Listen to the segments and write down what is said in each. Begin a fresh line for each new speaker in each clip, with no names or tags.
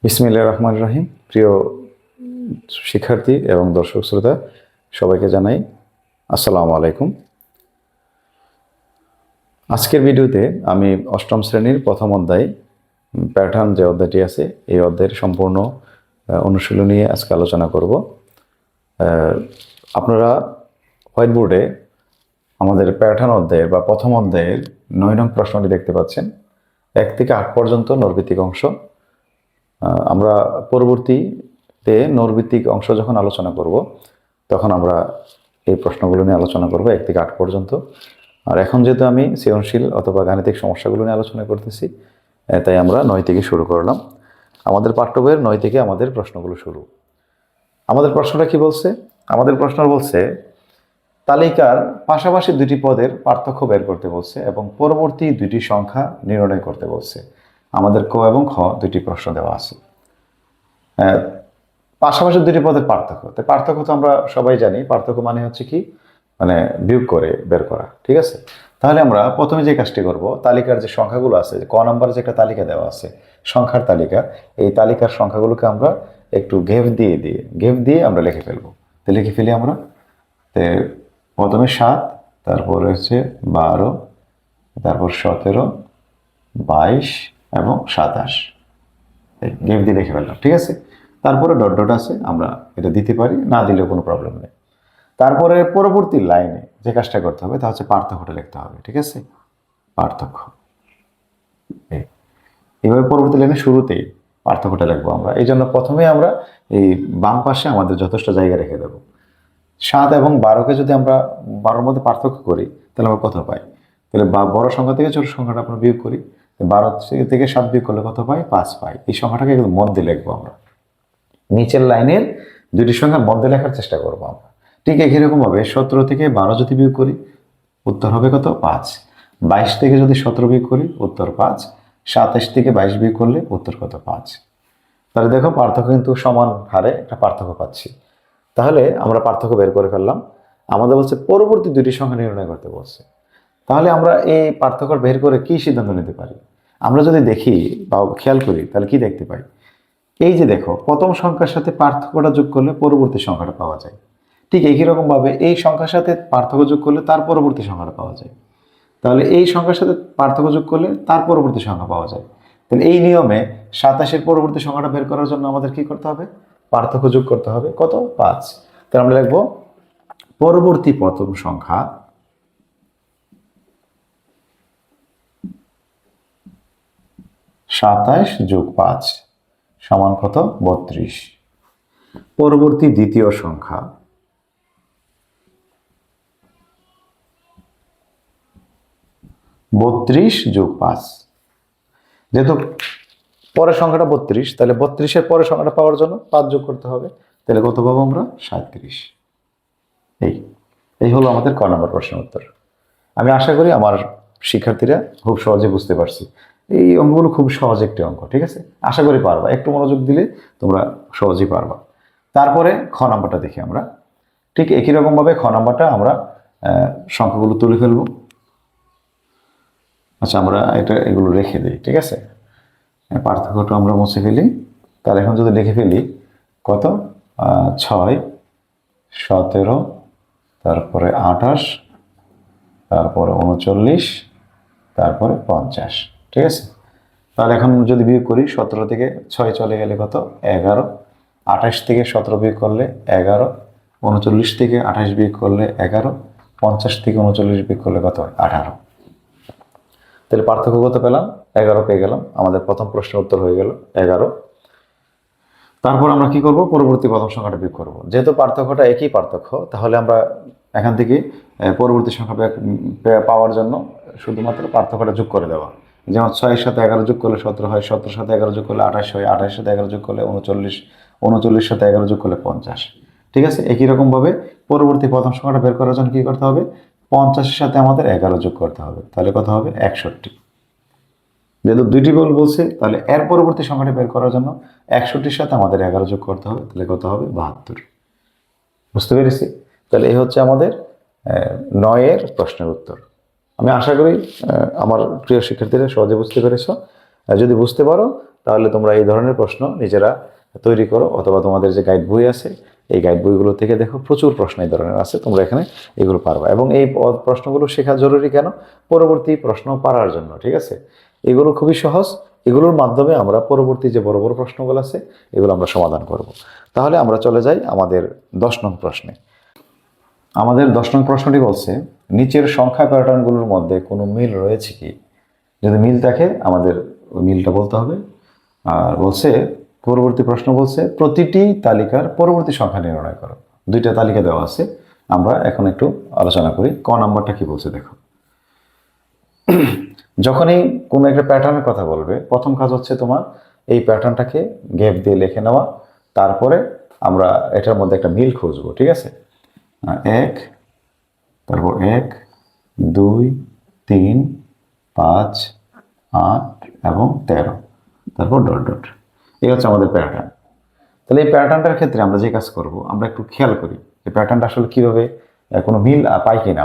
বিসমিল্লাহির রহমানির রহিম। প্রিয় শিক্ষার্থী এবং দর্শক শ্রোতা সবাইকে জানাই আসসালামু আলাইকুম। আজকের ভিডিওতে আমি অষ্টম শ্রেণীর প্রথম অধ্যায় প্যাটার্ন যে অধ্যায়টি আছে এই অধ্যায়ের সম্পূর্ণ অনুশীলন নিয়ে আজকে আলোচনা করব। আপনারা হোয়াইট বোর্ডে আমাদের প্যাটার্ন অধ্যায়ের বা প্রথম অধ্যায়ের 9 নং প্রশ্নটি দেখতে পাচ্ছেন। 1 থেকে 8 পর্যন্ত নৈর্ভিত্তিক অংশ। আমরা পরবর্তীতে নৈর্ভিত্তিক অংশ যখন আলোচনা করব তখন আমরা এই প্রশ্নগুলো নিয়ে আলোচনা করব 1 থেকে 8 পর্যন্ত। আর এখন যেহেতু আমি সৃজনশীল অথবা গাণিতিক সমস্যাগুলো নিয়ে আলোচনা করতেছি, তাই আমরা 9 থেকে শুরু করলাম। আমাদের পাঠ্য বইয়ের 9 থেকে আমাদের প্রশ্নগুলো শুরু। আমাদের প্রশ্নটা কি বলছে? আমাদের প্রশ্ন বলছে তালিকার পাশাপাশি দুটি পদের পার্থক্য বের করতে বলছে এবং পরবর্তী দুটি সংখ্যা নির্ণয় করতে বলছে। আমাদের ক এবং খ দুটি প্রশ্ন দেওয়া আছে। পাশাপাশি দুটি পদের পার্থক্য, তো পার্থক্য তো আমরা সবাই জানি। পার্থক্য মানে হচ্ছে কি, মানে বিয়োগ করে বের করা, ঠিক আছে? তাহলে আমরা প্রথমে যে কাজটি করব, তালিকার যে সংখ্যাগুলো আছে, ক নম্বরে যে একটা তালিকা দেওয়া আছে সংখ্যার তালিকা, এই তালিকার সংখ্যাগুলোকে আমরা একটু ঘেভ দিয়ে আমরা লিখে ফেলবো। তো লিখে ফেলি আমরা। তো প্রথমে 7, তারপরে হচ্ছে 12, তারপর 17, 22 এবং 27 ঘেভ দিয়ে লিখে ফেললাম, ঠিক আছে? তারপরে ডট ডট আছে, আমরা এটা দিতে পারি, না দিলেও কোনো প্রবলেম নেই। তারপরে পরবর্তী লাইনে যে কাজটা করতে হবে তা হচ্ছে পার্থক্যটা লিখতে হবে, ঠিক আছে? পার্থক্য এইভাবে পরবর্তী লাইনের শুরুতেই পার্থক্যটা লিখবো আমরা। এই জন্য প্রথমে আমরা এই বাম পাশে আমাদের যথেষ্ট জায়গা রেখে দেবো। 7 এবং 12কে যদি আমরা 12-র মধ্যে পার্থক্য করি তাহলে আমরা কত পাই? তাহলে বড় সংখ্যা থেকে ছোট সংখ্যাটা আমরা বিয়োগ করি। 12 থেকে 7 বিয়োগ করলে কত পাই? 5 পাই। এই সংখ্যাটাকে একদম মধ্যে লিখবো আমরা। নিচের লাইনের দুটি সংখ্যা মধ্যে লেখার চেষ্টা করবো আমরা। ঠিক একই রকম ভাবে 17 থেকে 12 যদি বিয়োগ করি উত্তর হবে কত? 5। 22 থেকে যদি 17 বিয়োগ করি উত্তর 5। 27 থেকে 22 বিয়োগ করলে উত্তর কত? 5। তাহলে দেখো পার্থক্য কিন্তু সমান হারে একটা পার্থক্য পাচ্ছি। তাহলে আমরা পার্থক্য বের করে ফেললাম। আমাদের বলছে পরবর্তী দুটি সংখ্যা নির্ণয় করতে বলছে। তাহলে আমরা এই পার্থক্য বের করে কি সিদ্ধান্ত নিতে পারি? আমরা যদি দেখি বা খেয়াল করি তাহলে কি দেখতে পাই? এই যে দেখো, প্রথম সংখ্যার সাথে পার্থক্যটা যোগ করলে পরবর্তী সংখ্যাটা পাওয়া যায়। ঠিক একই রকম ভাবে এই সংখ্যার সাথে পার্থক্য যোগ করলে তার পরবর্তী সংখ্যাটা পাওয়া যায়। তাহলে এই সংখ্যার সাথে পার্থক্য যোগ করলে তার পরবর্তী সংখ্যা পাওয়া যায়। তাহলে এই নিয়মে 27-এর পরবর্তী সংখ্যাটা বের করার জন্য আমাদের কি করতে হবে? পার্থক্য যোগ করতে হবে। কত? 5। তাহলে আমরা লিখবো পরবর্তী প্রথম সংখ্যা সাতাশ যোগ 5 সমান কত? 32। পরবর্তী দ্বিতীয় সংখ্যা 32 যোগ 5। যেহেতু পরের সংখ্যাটা 32, তাহলে 32-এর পরের সংখ্যাটা পাওয়ার জন্য 5 যোগ করতে হবে। তাহলে কত পাবো আমরা? 37। এই এই হলো আমাদের ক নম্বর প্রশ্নের উত্তর। আমি আশা করি আমার শিক্ষার্থীরা খুব সহজে বুঝতে পারছি। এই অঙ্কগুলো খুব সহজ একটি অঙ্ক, ঠিক আছে? আশা করি পারবা, একটু মনোযোগ দিলে তোমরা সহজেই পারবা। তারপরে খ নাম্বারটা দেখি আমরা। ঠিক একই রকমভাবে খ নাম্বারটা আমরা সংখ্যাগুলো তুলে ফেলবো। আচ্ছা, আমরা এগুলো রেখে দিই, ঠিক আছে? পার্থক্যটা আমরা মুছে ফেলি। তাহলে এখন যদি লিখে ফেলি কত? 6, 17, তারপরে 28, তারপরে 39, তারপরে 50, ঠিক আছে? তাহলে এখন যদি বিয়োগ করি 17 থেকে 6 চলে গেলে কত? 11। 28 থেকে 17 বিয়োগ করলে 11। 39 থেকে 28 বিয়োগ করলে 11। 50 থেকে 39 বিয়োগ করলে কত হয়? 18। তাহলে পার্থক্য কত পেলাম? 11 পেয়ে গেলাম। আমাদের প্রথম প্রশ্নের উত্তর হয়ে গেল 11। তারপর আমরা কি করব? পরবর্তী প্রথম সংখ্যাটা বিয়োগ করব। যেহেতু পার্থক্যটা একই পার্থক্য, তাহলে আমরা এখান থেকে পরবর্তী সংখ্যা পাওয়ার জন্য শুধুমাত্র পার্থক্যটা যোগ করে দেওয়া। যেমন 6-এর সাথে 11 যোগ করলে 17 হয়, 17-এর সাথে 11 যোগ করলে 28 হয়, 28-এর সাথে 11 যোগ করলে 39, 39-এর সাথে 11 যোগ করলে 50, ঠিক আছে? একই রকমভাবে পরবর্তী প্রথম সংখ্যাটা বের করার জন্য কি করতে হবে? 50-এর সাথে আমাদের 11 যোগ করতে হবে। তাহলে কত হবে? 61। যেহেতু দুইটি বলছে, তাহলে এর পরবর্তী সংখ্যাটা বের করার জন্য 61-এর সাথে আমাদের 11 যোগ করতে হবে। তাহলে কত হবে? 72। বুঝতে পেরেছি? তাহলে এই হচ্ছে আমাদের 9-এর প্রশ্নের উত্তর। আমি আশা করি আমার প্রিয় শিক্ষার্থীরা সহজে বুঝতে পেরেছ। যদি বুঝতে পারো তাহলে তোমরা এই ধরনের প্রশ্ন নিজেরা তৈরি করো, অথবা তোমাদের যে গাইড বই আছে এই গাইড বইগুলো থেকে দেখো, প্রচুর প্রশ্ন এই ধরনের আছে, তোমরা এখানে এগুলো পারবা। এবং এই প্রশ্নগুলো শেখা জরুরি কেন? পরবর্তী প্রশ্ন পারার জন্য, ঠিক আছে? এগুলো খুবই সহজ, এগুলোর মাধ্যমে আমরা পরবর্তী যে বড় বড় প্রশ্নগুলো আছে এগুলো আমরা সমাধান করব। তাহলে আমরা চলে যাই আমাদের 10 নং প্রশ্নে। আমাদের 10 নং প্রশ্নটি বলছে, নিচের সংখ্যা প্যাটার্নগুলোর মধ্যে কোনো মিল রয়েছে কি? যদি মিল থাকে আমাদের ওই মিলটা বলতে হবে। আর বলছে, পরবর্তী প্রশ্ন বলছে, প্রতিটি তালিকার পরবর্তী সংখ্যা নির্ণয় করো। দুইটা তালিকা দেওয়া আছে, আমরা এখন একটু আলোচনা করি। ক নাম্বারটা কি বলছে দেখো। যখনই কোনো একটা প্যাটার্নের কথা বলবে, প্রথম কাজ হচ্ছে তোমার এই প্যাটার্নটাকে গ্যাপ দিয়ে লিখে নেওয়া, তারপরে আমরা এটার মধ্যে একটা মিল খুঁজবো, ঠিক আছে? 1, তারপর 1, 2, 3, 5, 8 এবং 13, তারপর ডট ডট। এই হচ্ছে আমাদের প্যাটার্ন। তাহলে এই প্যাটার্নটার ক্ষেত্রে আমরা যে কাজ করব, আমরা একটু খেয়াল করি এই প্যাটার্নটা আসলে কীভাবে কোনো মিল পাই কিনা।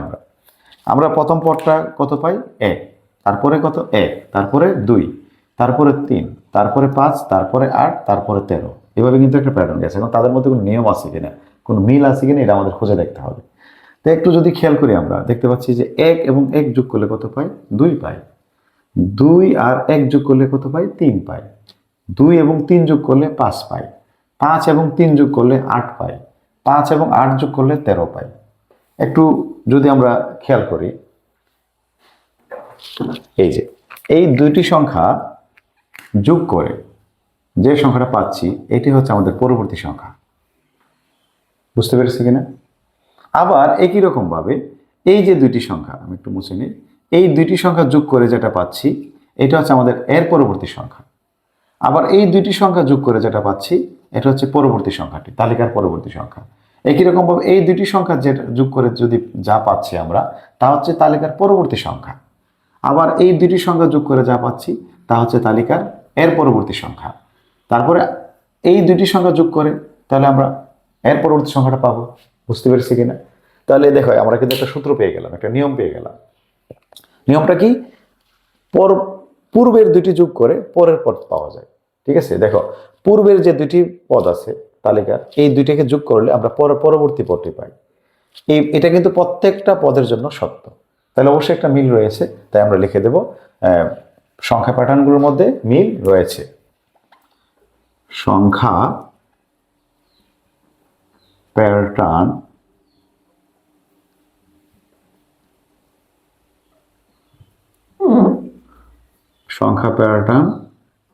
আমরা প্রথম পদটা কত পাই? 1, তারপরে কত? 1, তারপরে 2, তারপরে 3, তারপরে 5, তারপরে 8, তারপরে 13। এভাবে কিন্তু একটা প্যাটার্ন গেছে। এবং তাদের মধ্যে কোনো নিয়ম আছে কিনা, কোনো মিল আছে কিনা, এটা আমাদের খুঁজে দেখতে হবে। তো একটু যদি খেয়াল করি, আমরা দেখতে পাচ্ছি যে 1 এবং 1 যোগ করলে কত পাই? 2 পাই। 2 আর 1 যোগ করলে কত পাই? 3 পাই। 2 এবং 3 যোগ করলে 5 পাই। 5 এবং 3 যোগ করলে 8 পাই। 5 এবং 8 যোগ করলে 13 পাই। একটু যদি আমরা খেয়াল করি, এই যে এই দুইটি সংখ্যা যোগ করে যে সংখ্যাটা পাচ্ছি, এটি হচ্ছে আমাদের পরবর্তী সংখ্যা। বুঝতে পেরেছি কিনা? আবার একই রকম ভাবে এই যে দুইটি সংখ্যা, আমি একটু মুছে নিই, এই দুইটি সংখ্যা যোগ করে যেটা পাচ্ছি, এটা হচ্ছে আমাদের এর পরবর্তী সংখ্যা। আবার এই দুইটি সংখ্যা যোগ করে যেটা পাচ্ছি, এটা হচ্ছে পরবর্তী সংখ্যাটি, তালিকার পরবর্তী সংখ্যা। একই রকম ভাবে এই দুইটি সংখ্যা যেটা যোগ করে যদি যা পাচ্ছি আমরা, তা হচ্ছে তালিকার পরবর্তী সংখ্যা। আবার এই দুইটি সংখ্যা যোগ করে যা পাচ্ছি, তা হচ্ছে তালিকার এর পরবর্তী সংখ্যা। তারপরে এই দুইটি সংখ্যা যোগ করে তাহলে আমরা এর পরবর্তী সংখ্যাটা পাবো। বুঝতে পেরেছি কিনা? তাহলে দেখো, আমরা কিন্তু একটা সূত্র পেয়ে গেলাম, একটা নিয়ম পেয়ে গেলাম। নিয়মটা কি? পূর্বের দুটি যোগ করে পরের পদ পাওয়া যায়। ঠিক আছে? দেখো, পূর্বের যে দুটি পদ আছে তালিকার, এই দুইটাকে যোগ করলে আমরা পরবর্তী পদটি পাই। এটা কিন্তু প্রত্যেকটা পদের জন্য সত্য। তাহলে অবশ্যই একটা মিল রয়েছে, তাই আমরা লিখে দেব সংখ্যা প্যাটার্নগুলোর মধ্যে মিল রয়েছে। সংখ্যা প্যাটার্ন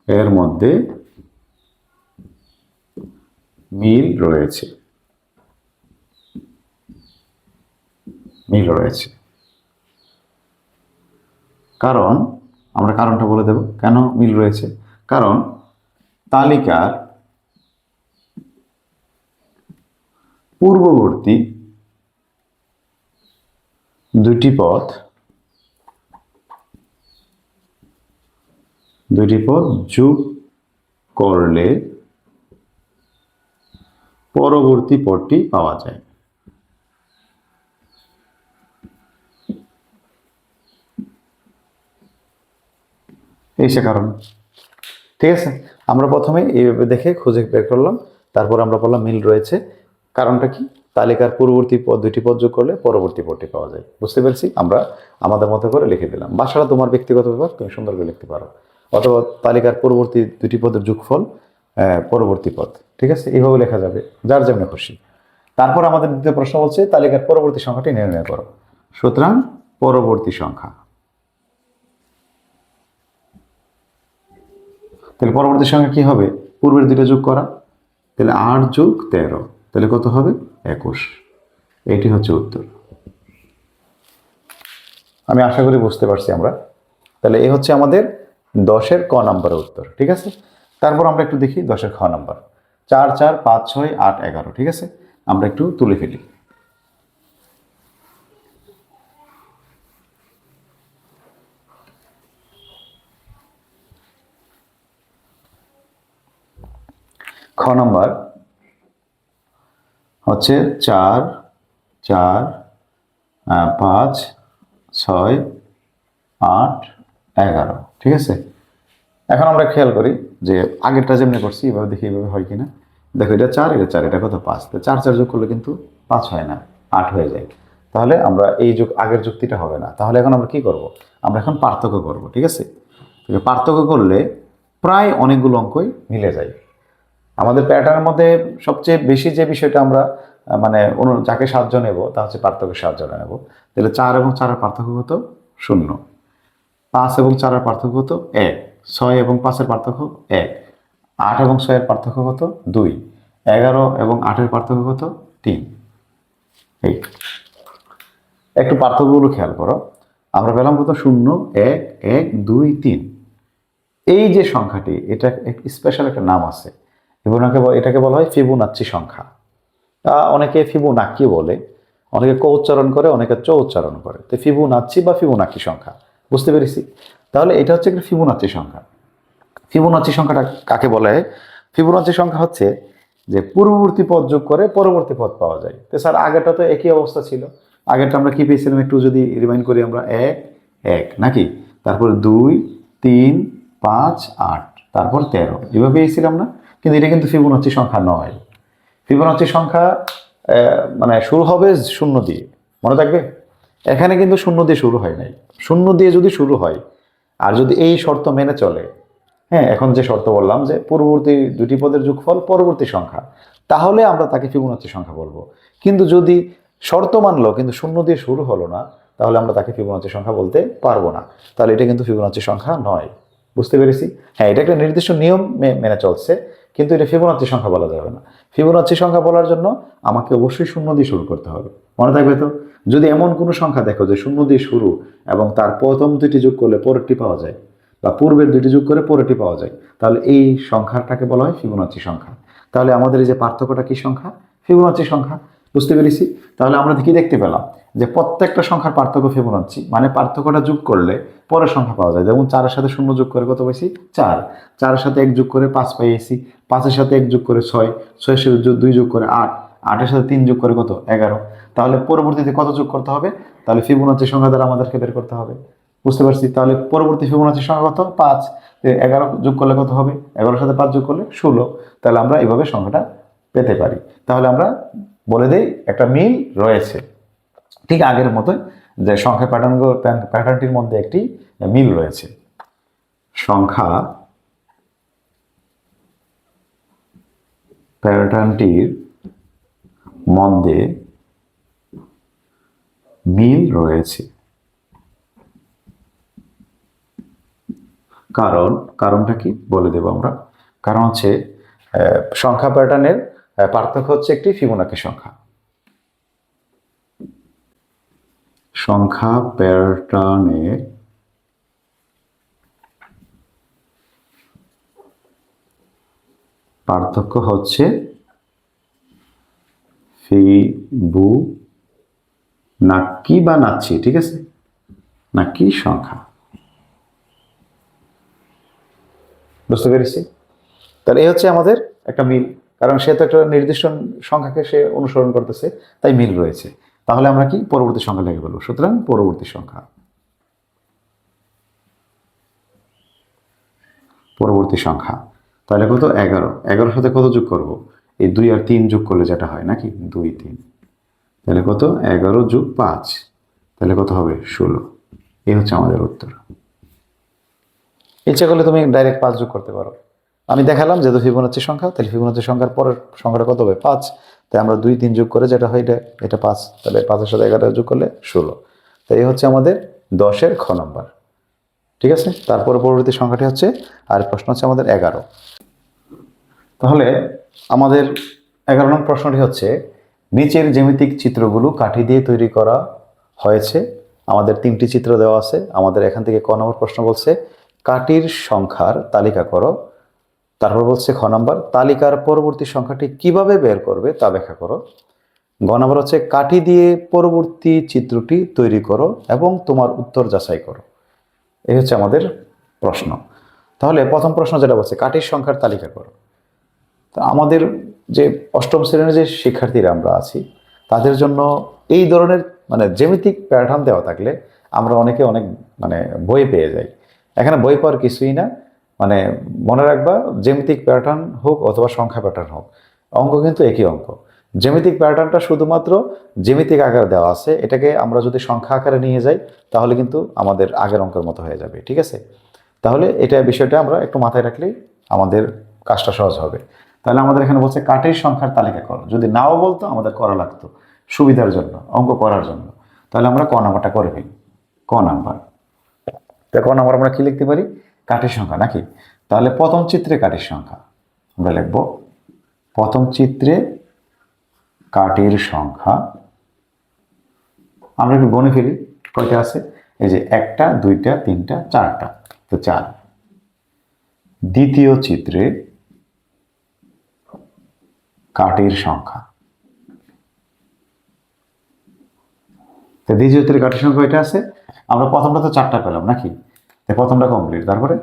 এর মধ্যে মিল রয়েছে। কারণ, আমরা কারণটা বলে দেব কেন মিল রয়েছে। কারণ তালিকার পূর্ববর্তী দুটি পদ যোগ করলে পরবর্তী পদটি পাওয়া যায়। এই সে কারণ। ঠিক আছে, আমরা প্রথমে এইভাবে দেখে খুঁজে বের করলাম, তারপর আমরা বললাম মিল রয়েছে। কারণটা কি? তালিকার পূর্ববর্তী দুটি পদ যোগ করলে পরবর্তী পদটি পাওয়া যায়। বুঝতে পেরেছি? আমরা আমাদের মতো করে লিখে দিলাম। বাসাটা তোমার ব্যক্তিগত ব্যাপার, তুমি সুন্দর করে লিখতে পারো। অথবা তালিকার পূর্ববর্তী দুটি পদের যোগফল পরবর্তী পদ। ঠিক আছে, এইভাবে লেখা যাবে, যার যেমন খুশি। তারপর আমাদের দ্বিতীয় প্রশ্ন বলছে, তালিকার পরবর্তী সংখ্যাটি নির্ণয় করো। সুতরাং পরবর্তী সংখ্যা, তাহলে পরবর্তী সংখ্যা কি হবে? পূর্বের দুটো যোগ করা, তাহলে 8 যোগ 13, তাহলে কত হবে? 21। এটি হচ্ছে উত্তর। আমি আশা করি বুঝতে পারছি আমরা। তাহলে এই হচ্ছে আমাদের 10-এর ক নাম্বারের উত্তর। ঠিক আছে, তারপর আমরা একটু দেখি 10-এর খ নাম্বার। 4, 4, 5, 6, 8, 11। ঠিক আছে, আমরা একটু তুলে ফেলি। খ নাম্বার হচ্ছে 4, 4, 5, 6, 8, 11। ঠিক আছে, এখন আমরা খেয়াল করি যে আগেরটা যেমনি করছি এভাবে দেখি এভাবে হয় কিনা। দেখো এটা 4, এটা 4, এটা কত 5, তো 4 4 যোগ করলে কিন্তু 5 হয় না, 8 হয়ে যায়। তাহলে আমরা এই আগের যুক্তিটা হবে না। তাহলে এখন আমরা কি করব? আমরা এখন পার্থক্য করব, ঠিক আছে? পার্থক্য করলে প্রায় অনেকগুলো অঙ্কই মিলে যায়। আমাদের প্যাটার্নের মধ্যে সবচেয়ে বেশি যে বিষয়টা আমরা মানে যাকে সাহায্য নেব তা হচ্ছে পার্থক্যের সাহায্য নেব। তাহলে 4 এবং 4 এর পার্থক্য কত? 0। 5 এবং 4 এর পার্থক্য কত? 1। 6 এবং 5 এর পার্থক্য 1। 8 এবং 6 এর পার্থক্য কত? 2। 11 এবং 8 এর পার্থক্য কত? 3। এই একটু পার্থক্যগুলো খেয়াল করো। আমরা পেলাম কত? 0, 1, 1, 2, 3। এই যে সংখ্যাটি, এটা স্পেশাল একটা নাম আছে, এটাকে বলা হয় ফিবোনাচ্চি সংখ্যা। অনেকে ফিবোনাক্কি বলে, অনেকে ক উচ্চারণ করে, অনেকে চ উচ্চারণ করে। তো ফিবোনাচ্চি বা ফিবোনাক্কি সংখ্যা, বুঝতে পেরেছি? তাহলে এটা হচ্ছে একটা ফিবোনাচ্চি সংখ্যা। ফিবোনাচ্চি সংখ্যাটা কাকে বলে? ফিবোনাচ্চি সংখ্যা হচ্ছে যে পূর্ববর্তী পদ যোগ করে পরবর্তী পদ পাওয়া যায়। তো স্যার আগেরটা তো একই অবস্থা ছিল, আগেরটা আমরা কি পেয়েছিলাম একটু যদি রিমাইন্ড করি, আমরা 1 1 নাকি, তারপর 2 3 5 8, তারপর 13, এভাবে পেয়েছিলাম না? কিন্তু এটা কিন্তু ফিবোনাচ্চি সংখ্যা নয়। ফিবোনাচ্চি সংখ্যা মানে শুরু হবে 0 দিয়ে, মনে থাকবে? এখানে কিন্তু 0 দিয়ে শুরু হয় নাই। 0 দিয়ে যদি শুরু হয় আর যদি এই শর্ত মেনে চলে, হ্যাঁ, এখন যে শর্ত বললাম যে পূর্ববর্তী দুটি পদের যোগফল পরবর্তী সংখ্যা, তাহলে আমরা তাকে ফিবোনাচ্চি সংখ্যা বলবো। কিন্তু যদি শর্ত মানলো কিন্তু 0 দিয়ে শুরু হলো না, তাহলে আমরা তাকে ফিবোনাচ্চি সংখ্যা বলতে পারবো না। তাহলে এটা কিন্তু ফিবোনাচ্চি সংখ্যা নয়। বুঝতে পেরেছি? হ্যাঁ, এটা একটা নির্দিষ্ট নিয়ম মেনে চলছে, কিন্তু এটা ফিবোনাচ্চি সংখ্যা বলা যাবে না। ফিবোনাচ্চি সংখ্যা বলার জন্য আমাকে অবশ্যই 0 দিয়ে শুরু করতে হবে, মনে থাকবে তো? যদি এমন কোনো সংখ্যা দেখো যে 0 দিয়ে শুরু এবং তার প্রথম দুটি যোগ করলে পরেরটি পাওয়া যায়, বা পূর্বের দুটি যোগ করে পরেরটি পাওয়া যায়, তাহলে এই সংখ্যাটাকে বলা হয় ফিবোনাচ্চি সংখ্যা। তাহলে আমাদের এই যে পার্থক্যটা কি সংখ্যা? ফিবোনাচ্চি সংখ্যা। বুঝতে পেরেছি? তাহলে আমরা কি দেখতে পেলাম যে প্রত্যেকটা সংখ্যার পার্থক্য ফিবোনাচ্চি, মানে পার্থক্যটা যোগ করলে পরের সংখ্যা পাওয়া যায়। যেমন 4 এর সাথে 0 যোগ করে কত পাইছি? 4। 4 এর সাথে 1 যোগ করে 5 পাইছি। 5 এর সাথে 1 যোগ করে 6। 6 এর সাথে 2 যোগ করে 8। 8 এর সাথে 3 যোগ করে কত? 11। তাহলে পরবর্তীতে কত যোগ করতে হবে? তাহলে ফিবোনাচ্চি সংখ্যা দ্বারা আমাদেরকে বের করতে হবে। বুঝতে পারছি? তাহলে পরবর্তী ফিবোনাচ্চি সংখ্যা কত? 5। 11 যোগ করলে কত হবে? 11 এর সাথে 5 যোগ করলে 16। তাহলে আমরা এইভাবে সংখ্যাটা পেতে পারি। তাহলে আমরা বলে দেই একটা মিল রয়েছে, ঠিক আগের মতোই, যে সংখ্যা প্যাটার্নটির মধ্যে একটি মিল রয়েছে। সংখ্যা প্যাটার্নটির মধ্যে মিল রয়েছে। কারণটা কি বলে দেব আমরা। কারণ হচ্ছে সংখ্যা প্যাটার্নের পার্থক্য হচ্ছে একটি ফিবোনাকি সংখ্যা। সংখ্যা প্যাটার্নের পার্থক্য হচ্ছে ফিবোনাকি বা নাচ্ছি, ঠিক আছে, নাকি সংখ্যা। বুঝতে পেরেছি? তাহলে এই হচ্ছে আমাদের একটা মিল, কারণ সে তো একটা নির্দিষ্ট সংখ্যাকে সে অনুসরণ করতেছে, তাই মিল রয়েছে। তাহলে আমরা কি পরবর্তী সংখ্যা লিখে বলবো। সুতরাং পরবর্তী সংখ্যা, পরবর্তী সংখ্যা তাহলে কত? 11। 11 সাথে কত যোগ করব? এই 2 আর 3 যোগ করলে যেটা হয় নাকি, 2 3, তাহলে কত? 11 যোগ 5, তাহলে কত হবে? 16। এই হচ্ছে আমাদের উত্তর। ইচ্ছা করলে তুমি ডাইরেক্ট 5 যোগ করতে পারো। আমি দেখালাম যেহেতু ফিবোনাচ্চি সংখ্যা, তাহলে ফিবোনাচ্চি সংখ্যার পরের সংখ্যাটা কত হবে? 5। তাই আমরা 2 3 যোগ করে যেটা হয় এটা 5, তাহলে 5 এর সাথে 11 যোগ করলে 16। তাই এই হচ্ছে আমাদের 10-এর খ নম্বর, ঠিক আছে? তারপরে পরবর্তী সংখ্যাটি হচ্ছে, আর প্রশ্ন হচ্ছে আমাদের 11। তাহলে আমাদের 11 নং প্রশ্নটি হচ্ছে, নিচের জ্যামিতিক চিত্রগুলো কাঠি দিয়ে তৈরি করা হয়েছে। আমাদের 3টি চিত্র দেওয়া আছে। আমাদের এখান থেকে ক নম্বর প্রশ্ন বলছে কাঠির সংখ্যার তালিকা করো। তারপর বলছে খ নম্বর তালিকার পরবর্তী সংখ্যাটি কিভাবে বের করবে তা ব্যাখ্যা করো। গ নম্বর হচ্ছে কাঠি দিয়ে পরবর্তী চিত্রটি তৈরি করো এবং তোমার উত্তর যাচাই করো। এই হচ্ছে আমাদের প্রশ্ন। তাহলে প্রথম প্রশ্ন যেটা বলছে কাঠির সংখ্যার তালিকা করো, তা আমাদের যে অষ্টম শ্রেণীর যে শিক্ষার্থীরা আমরা আছি, তাদের জন্য এই ধরনের মানে জ্যামিতিক প্যাটার্ন দেওয়া থাকলে আমরা অনেক মানে বই পেয়ে যাই। এখানে বই পাওয়ার কিছুই না, মানে মনে রাখবা, জ্যামিতিক প্যাটার্ন হোক অথবা সংখ্যা প্যাটার্ন হোক, অঙ্ক কিন্তু একই অঙ্ক। জ্যামিতিক প্যাটার্নটা শুধুমাত্র জ্যামিতিক আকারে দেওয়া আছে, এটাকে আমরা যদি সংখ্যা আকারে নিয়ে যাই তাহলে কিন্তু আমাদের আগের অঙ্কের মতো হয়ে যাবে, ঠিক আছে? তাহলে এটা বিষয়টা আমরা একটু মাথায় রাখলেই আমাদের কাজটা সহজ হবে। তাহলে আমাদের এখানে বলছে কাঠের সংখ্যার তালিকা করো। যদি নাও বলতো আমাদের করা লাগতো সুবিধার জন্য, অঙ্ক করার জন্য। তাহলে আমরা ক নাম্বারটা করে ফেলি, ক নাম্বার। তো ক নাম্বার আমরা কি লিখতে পারি? কাঠের সংখ্যা নাকি? তাহলে প্রথম চিত্রে কাঠের সংখ্যা আমরা লিখব, প্রথম চিত্রে কাঠের সংখ্যা। আমরা একটু গণে ফেলি কয়টা আছে। এই যে 1টা 2টা 3টা 4টা, তো 4। দ্বিতীয় চিত্রে কাঠের সংখ্যা, তো দ্বিতীয় চিত্রে কাঠের সংখ্যা কয়টা আছে? আমরা প্রথমটা তো 4টা পেলাম নাকি? তো প্রথমটা কমপ্লিট, তারপরে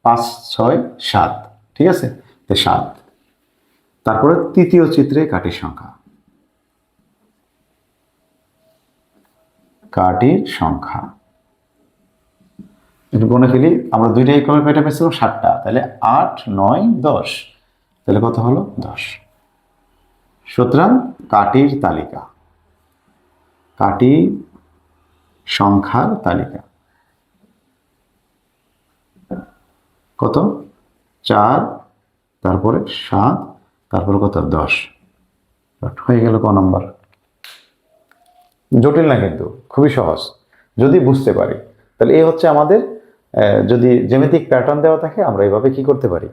5 6 7, ঠিক আছে, তো 7। তারপরে তৃতীয় চিত্রে কাঠের সংখ্যা, কাঠের সংখ্যা একটু গণে ফেলি। আমরা দুইটাই কয়টা পেয়েছিলাম? 7টা। তাহলে 8 9 10, তাহলে কত হলো? 10। সুতরাং কাঠের তালিকা, কাঠের সংখ্যার তালিকা কত? 4, তারপরে 7, তারপরে কত? 10। হয়ে গেল ক নম্বর। জটিল না কিন্তু, খুবই সহজ যদি বুঝতে পারি। তাহলে এই হচ্ছে আমাদের, যদি জ্যামিতিক প্যাটার্ন দেওয়া থাকে আমরা এইভাবে কি করতে পারি?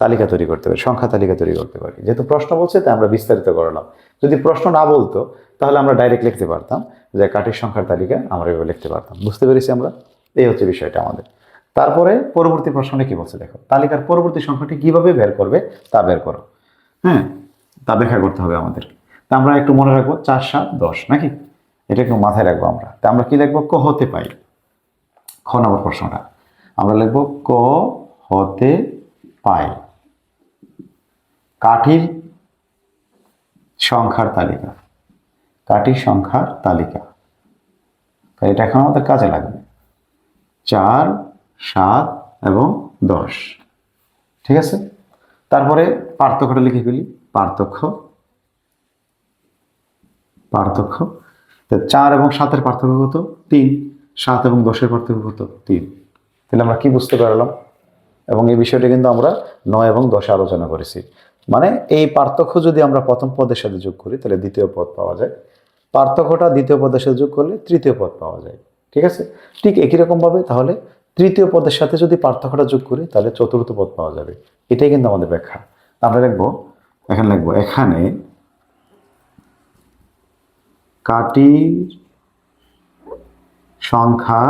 তালিকা তৈরি করতে পারি, সংখ্যা তালিকা তৈরি করতে পারি। যেহেতু প্রশ্ন বলছে তাই আমরা বিস্তারিত করলাম। যদি প্রশ্ন না বলতো তাহলে আমরা ডাইরেক্ট লিখতে পারতাম যে কাঠের সংখ্যার তালিকা, আমরা এভাবে লিখতে পারতাম। বুঝতে পেরেছি আমরা? এই হচ্ছে বিষয়টা আমাদের। তারপরে পরবর্তী প্রশ্নটা কি বলছে দেখো, তালিকার পরবর্তী সংখ্যাটি কিভাবে বের করবে তা বের করো। হ্যাঁ, তা ব্যাখ্যা করতে হবে আমাদের। তা আমরা একটু মনে রাখবো 4 7 10 নাকি? এটা একটু মাথায় রাখবো আমরা। তা আমরা কি লিখবো? ক হতে পাই, খ নম্বর প্রশ্নটা আমরা লিখবো ক হতে পাই কাঠির সংখ্যার তালিকা, কাঠির সংখ্যার তালিকা। এটা এখন আমাদের কাজে লাগবে। 4 7 এবং 10, ঠিক আছে। তারপরে পার্থক্যটা লিখে ফেলি, পার্থক্য, পার্থক্য। 4 এবং 7-এর পার্থক্য কত? 3। 7 এবং 10-এর পার্থক্য কত? 3। তাহলে আমরা কি বুঝতে পারলাম? এবং এই বিষয়টা কিন্তু আমরা 9 এবং 10-এ আলোচনা করেছি। মানে এই পার্থক্য যদি আমরা প্রথম পদের সাথে যোগ করি তাহলে দ্বিতীয় পদ পাওয়া যায়, পার্থক্যটা দ্বিতীয় পদের সাথে যোগ করলে তৃতীয় পদ পাওয়া যায়, ঠিক আছে। ঠিক একই রকমভাবে তাহলে তৃতীয় পদের সাথে যদি পার্থক্যটা যোগ করি তাহলে চতুর্থ পদ পাওয়া যাবে। এটাই কিন্তু আমাদের ব্যাখ্যা। আমরা লিখবো, এখানে লিখবো, এখানে কাঠির সংখ্যা,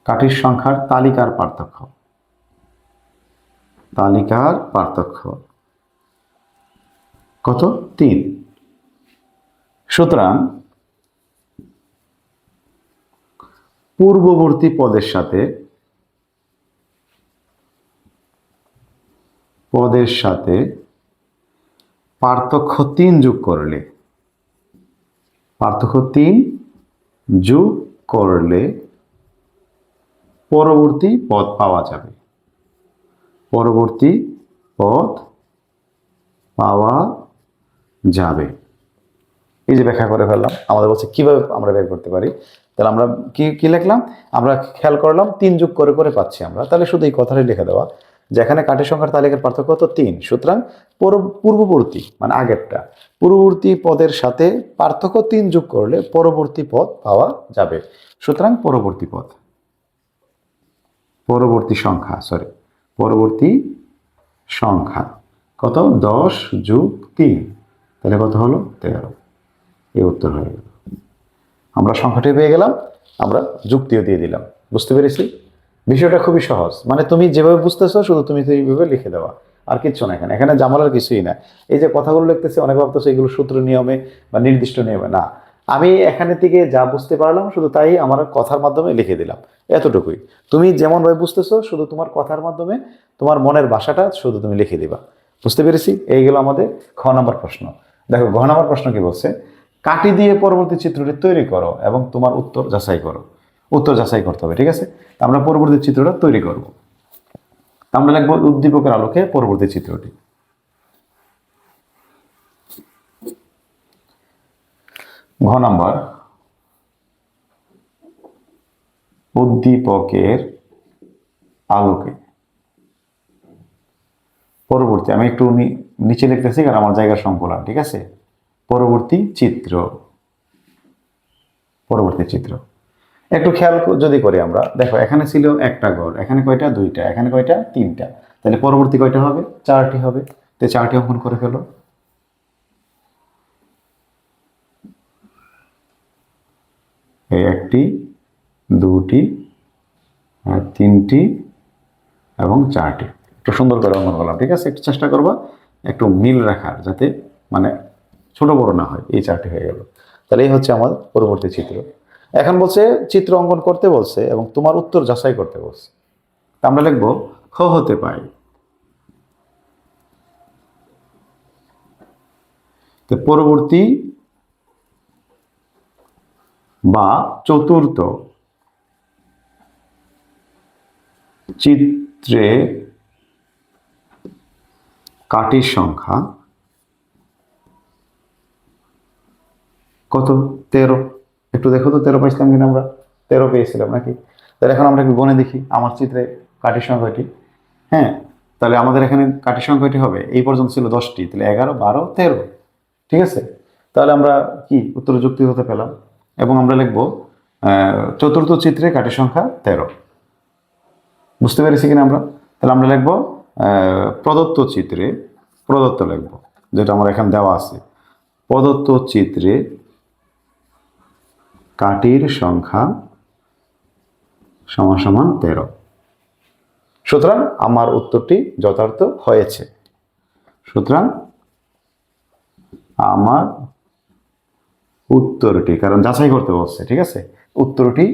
কাঠির সংখ্যার তালিকার পার্থক্য, তালিকার পার্থক্য কত? 3। সুতরাং পূর্ববর্তী পদের সাথে, পদের সাথে পার্থক্য 3 যোগ করলে, পার্থক্য 3 যোগ করলে পরবর্তী পদ পাওয়া যাবে, পরবর্তী পদ পাওয়া যাবে। এই যে ব্যাখ্যা করে ফেললাম। আমাদের বলছে কিভাবে আমরা বের করতে পারি। তাহলে আমরা কি কি লিখলাম? আমরা খেয়াল করলাম 3 যোগ করে করে পাচ্ছি আমরা। তাহলে শুধু এই কথাটাই লিখে দেওয়া যে এখানে কাঠের সংখ্যার তালিকার পার্থক্য কত? 3। সুতরাং পূর্ববর্তী মানে আগেরটা, পূর্ববর্তী পদের সাথে পার্থক্য 3 যোগ করলে পরবর্তী পদ পাওয়া যাবে। সুতরাং পরবর্তী পদ, পরবর্তী সংখ্যা, সরি, পরবর্তী সংখ্যা কত? 10 যোগ 3, তাহলে কত হলো? 13। এই উত্তর হয়ে গেল। আমরা সংখ্যাটি পেয়ে গেলাম, আমরা যুক্তিও দিয়ে দিলাম। বুঝতে পেরেছি? বিষয়টা খুবই সহজ। মানে তুমি যেভাবে বুঝতেছো শুধু তুমি এইভাবে লিখে দেওয়া, আর কিচ্ছু না। এখানে এখানে জামালার কিছুই না। এই যে কথাগুলো লিখতেছি অনেক ভাবতেছো এগুলো সূত্র নিয়মে বা নির্দিষ্ট নিয়মে, না। আমি এখানে থেকে যা বুঝতে পারলাম শুধু তাই আমার কথার মাধ্যমে লিখে দিলাম, এতটুকুই। তুমি যেমনভাবে বুঝতেছো শুধু তোমার কথার মাধ্যমে তোমার মনের ভাষাটা শুধু তুমি লিখে দিবা। বুঝতে পেরেছি? এইগুলো আমাদের খ নম্বর প্রশ্ন। দেখো ঘ নম্বর প্রশ্ন কি বলছে? কাঠি দিয়ে পরবর্তী চিত্রটি তৈরি করো এবং তোমার উত্তর যাচাই করো। উত্তর যাচাই করতে হবে, ঠিক আছে? আমরা পরবর্তী চিত্রটা তৈরি করব। আমরা লিখব উদ্দীপকের আলোকে পরবর্তী চিত্রটি। ঘ নাম্বার, উদ্দীপকের আলোকে পরবর্তী, আমি একটু নিচে লিখতেছি কারণ আমার জায়গা সংকুলান, ঠিক আছে? পরবর্তী চিত্র, পরবর্তী চিত্র একটু খেয়াল যদি করি আমরা, দেখো এখানে ছিল একটা ঘর, এখানে কয়টা? দুইটা, এখানে কয়টা? তিনটা। তাহলে পরবর্তী কয়টা হবে? চারটি হবে। তো চারটি অঙ্কন করে ফেলো। এই একটি, দুটি, তিনটি এবং চারটি। একটু সুন্দর করে অঙ্কন করলাম, ঠিক আছে? একটু চেষ্টা করবা একটু মিল রাখার, যাতে মানে ছোট বড় না হয়। এই চারটি হয়ে গেল। তাহলে এই হচ্ছে আমার পরবর্তী চিত্র। এখন বলছে চিত্র অঙ্কন করতে বলছে এবং তোমার উত্তর যাচাই করতে বলছে। আমরা লিখবো খ হতে পাই। তো পরবর্তী বা চতুর্থ চিত্রে কাঠির সংখ্যা কত? 13। একটু দেখো তো 13 পাইছিলাম কিনা আমরা? 13 পেয়েছিলাম নাকি? তাহলে এখন আমরা একটু গণে দেখি আমার চিত্রে কাঠির সংখ্যাটি। হ্যাঁ, তাহলে আমাদের এখানে কাঠির সংখ্যাটি হবে, এই পর্যন্ত ছিল 10টি, তাহলে 11, 12, 13, ঠিক আছে? তাহলে আমরা কি উত্তর যুক্তি হতে পেলাম। এবং আমরা লিখবো চতুর্থ চিত্রে কাঠির সংখ্যা 13। বুঝতে পেরেছি কিনা আমরা? তাহলে আমরা লিখবো প্রদত্ত চিত্রে, প্রদত্ত লিখবো যেটা আমার এখানে দেওয়া আছে, প্রদত্ত চিত্রে কাঠির সংখ্যা সমান সমান 13। সুতরাং আমার উত্তরটি যথার্থ হয়েছে। সুতরাং আমার উত্তরটি, কারণ যাচাই করতে বলছে, ঠিক আছে? উত্তরটি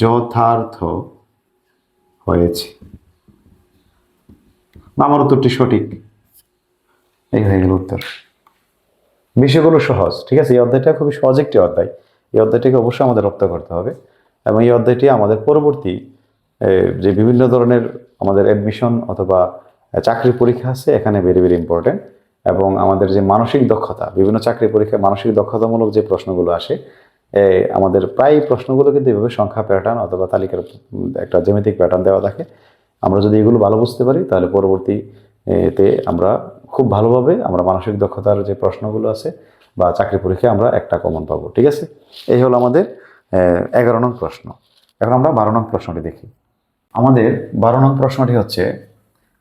যথার্থ হয়েছে, আমার উত্তরটি সঠিক। এই হয়ে গেল উত্তর। বিষয়গুলো সহজ, ঠিক আছে? এই অধ্যায়টা খুবই সহজ একটি অধ্যায়। এই অধ্যায়টিকে অবশ্যই আমাদের রপ্ত করতে হবে এবং এই অধ্যায়টি আমাদের পরবর্তী যে বিভিন্ন ধরনের আমাদের অ্যাডমিশন অথবা চাকরির পরীক্ষা আছে, এখানে ভেরি ভেরি ইম্পর্টেন্ট। এবং আমাদের যে মানসিক দক্ষতা, বিভিন্ন চাকরি পরীক্ষায় মানসিক দক্ষতামূলক যে প্রশ্নগুলো আসে, আমাদের প্রায় প্রশ্নগুলো কিন্তু এভাবে সংখ্যা প্যাটার্ন অথবা তালিকার একটা জ্যামিতিক প্যাটার্ন দেওয়া থাকে। আমরা যদি এগুলো ভালো বুঝতে পারি, তাহলে পরবর্তী তে আমরা খুব ভালোভাবে আমরা মানসিক দক্ষতার যে প্রশ্নগুলো আছে বা চাকরি পরীক্ষায় আমরা একটা কমন পাবো, ঠিক আছে? এই হলো আমাদের 11 নং প্রশ্ন। এখন আমরা 12 নং প্রশ্নটি দেখি। আমাদের 12 নং প্রশ্নটি হচ্ছে,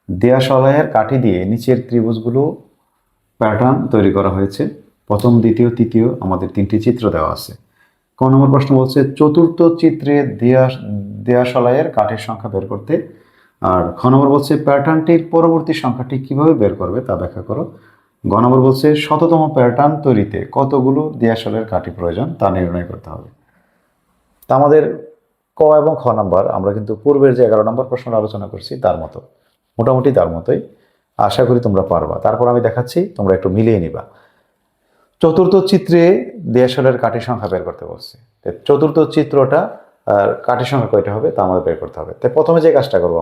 দেয়াশলাইয়ের কাঠি দিয়ে নিচের ত্রিভুজগুলো প্যাটার্ন তৈরি করা হয়েছে। প্রথম, দ্বিতীয়, তৃতীয় আমাদের 3টি চিত্র দেওয়া আছে। ক নম্বর প্রশ্ন বলছে চতুর্থ চিত্রে দেয়াশলাইয়ের কাঠের সংখ্যা বের করতে। আর খ নম্বর বলছে প্যাটার্নটির পরবর্তী সংখ্যাটি কিভাবে বের করবে তা ব্যাখ্যা করো। গ নম্বর বলছে শততম প্যাটার্ন তৈরিতে কতগুলো দেয়াশলাইয়ের কাঠি প্রয়োজন তা নির্ণয় করতে হবে। তা আমাদের ক এবং খ নাম্বার আমরা কিন্তু পূর্বের যে 11 নম্বর প্রশ্নটা আলোচনা করছি তার মতো, মোটামুটি তার মতোই। আশা করি তোমরা পারবা। তারপর আমি দেখাচ্ছি, তোমরা একটু মিলিয়ে নিবা। চতুর্থ চিত্রে দেয়াশলাইয়ের কাঠির সংখ্যা বের করতে বলছে। চতুর্থ চিত্রটা আর কাঠির সংখ্যা কয়টা হবে তা আমাদের বের করতে হবে। তাই প্রথমে যে কাজটা করবো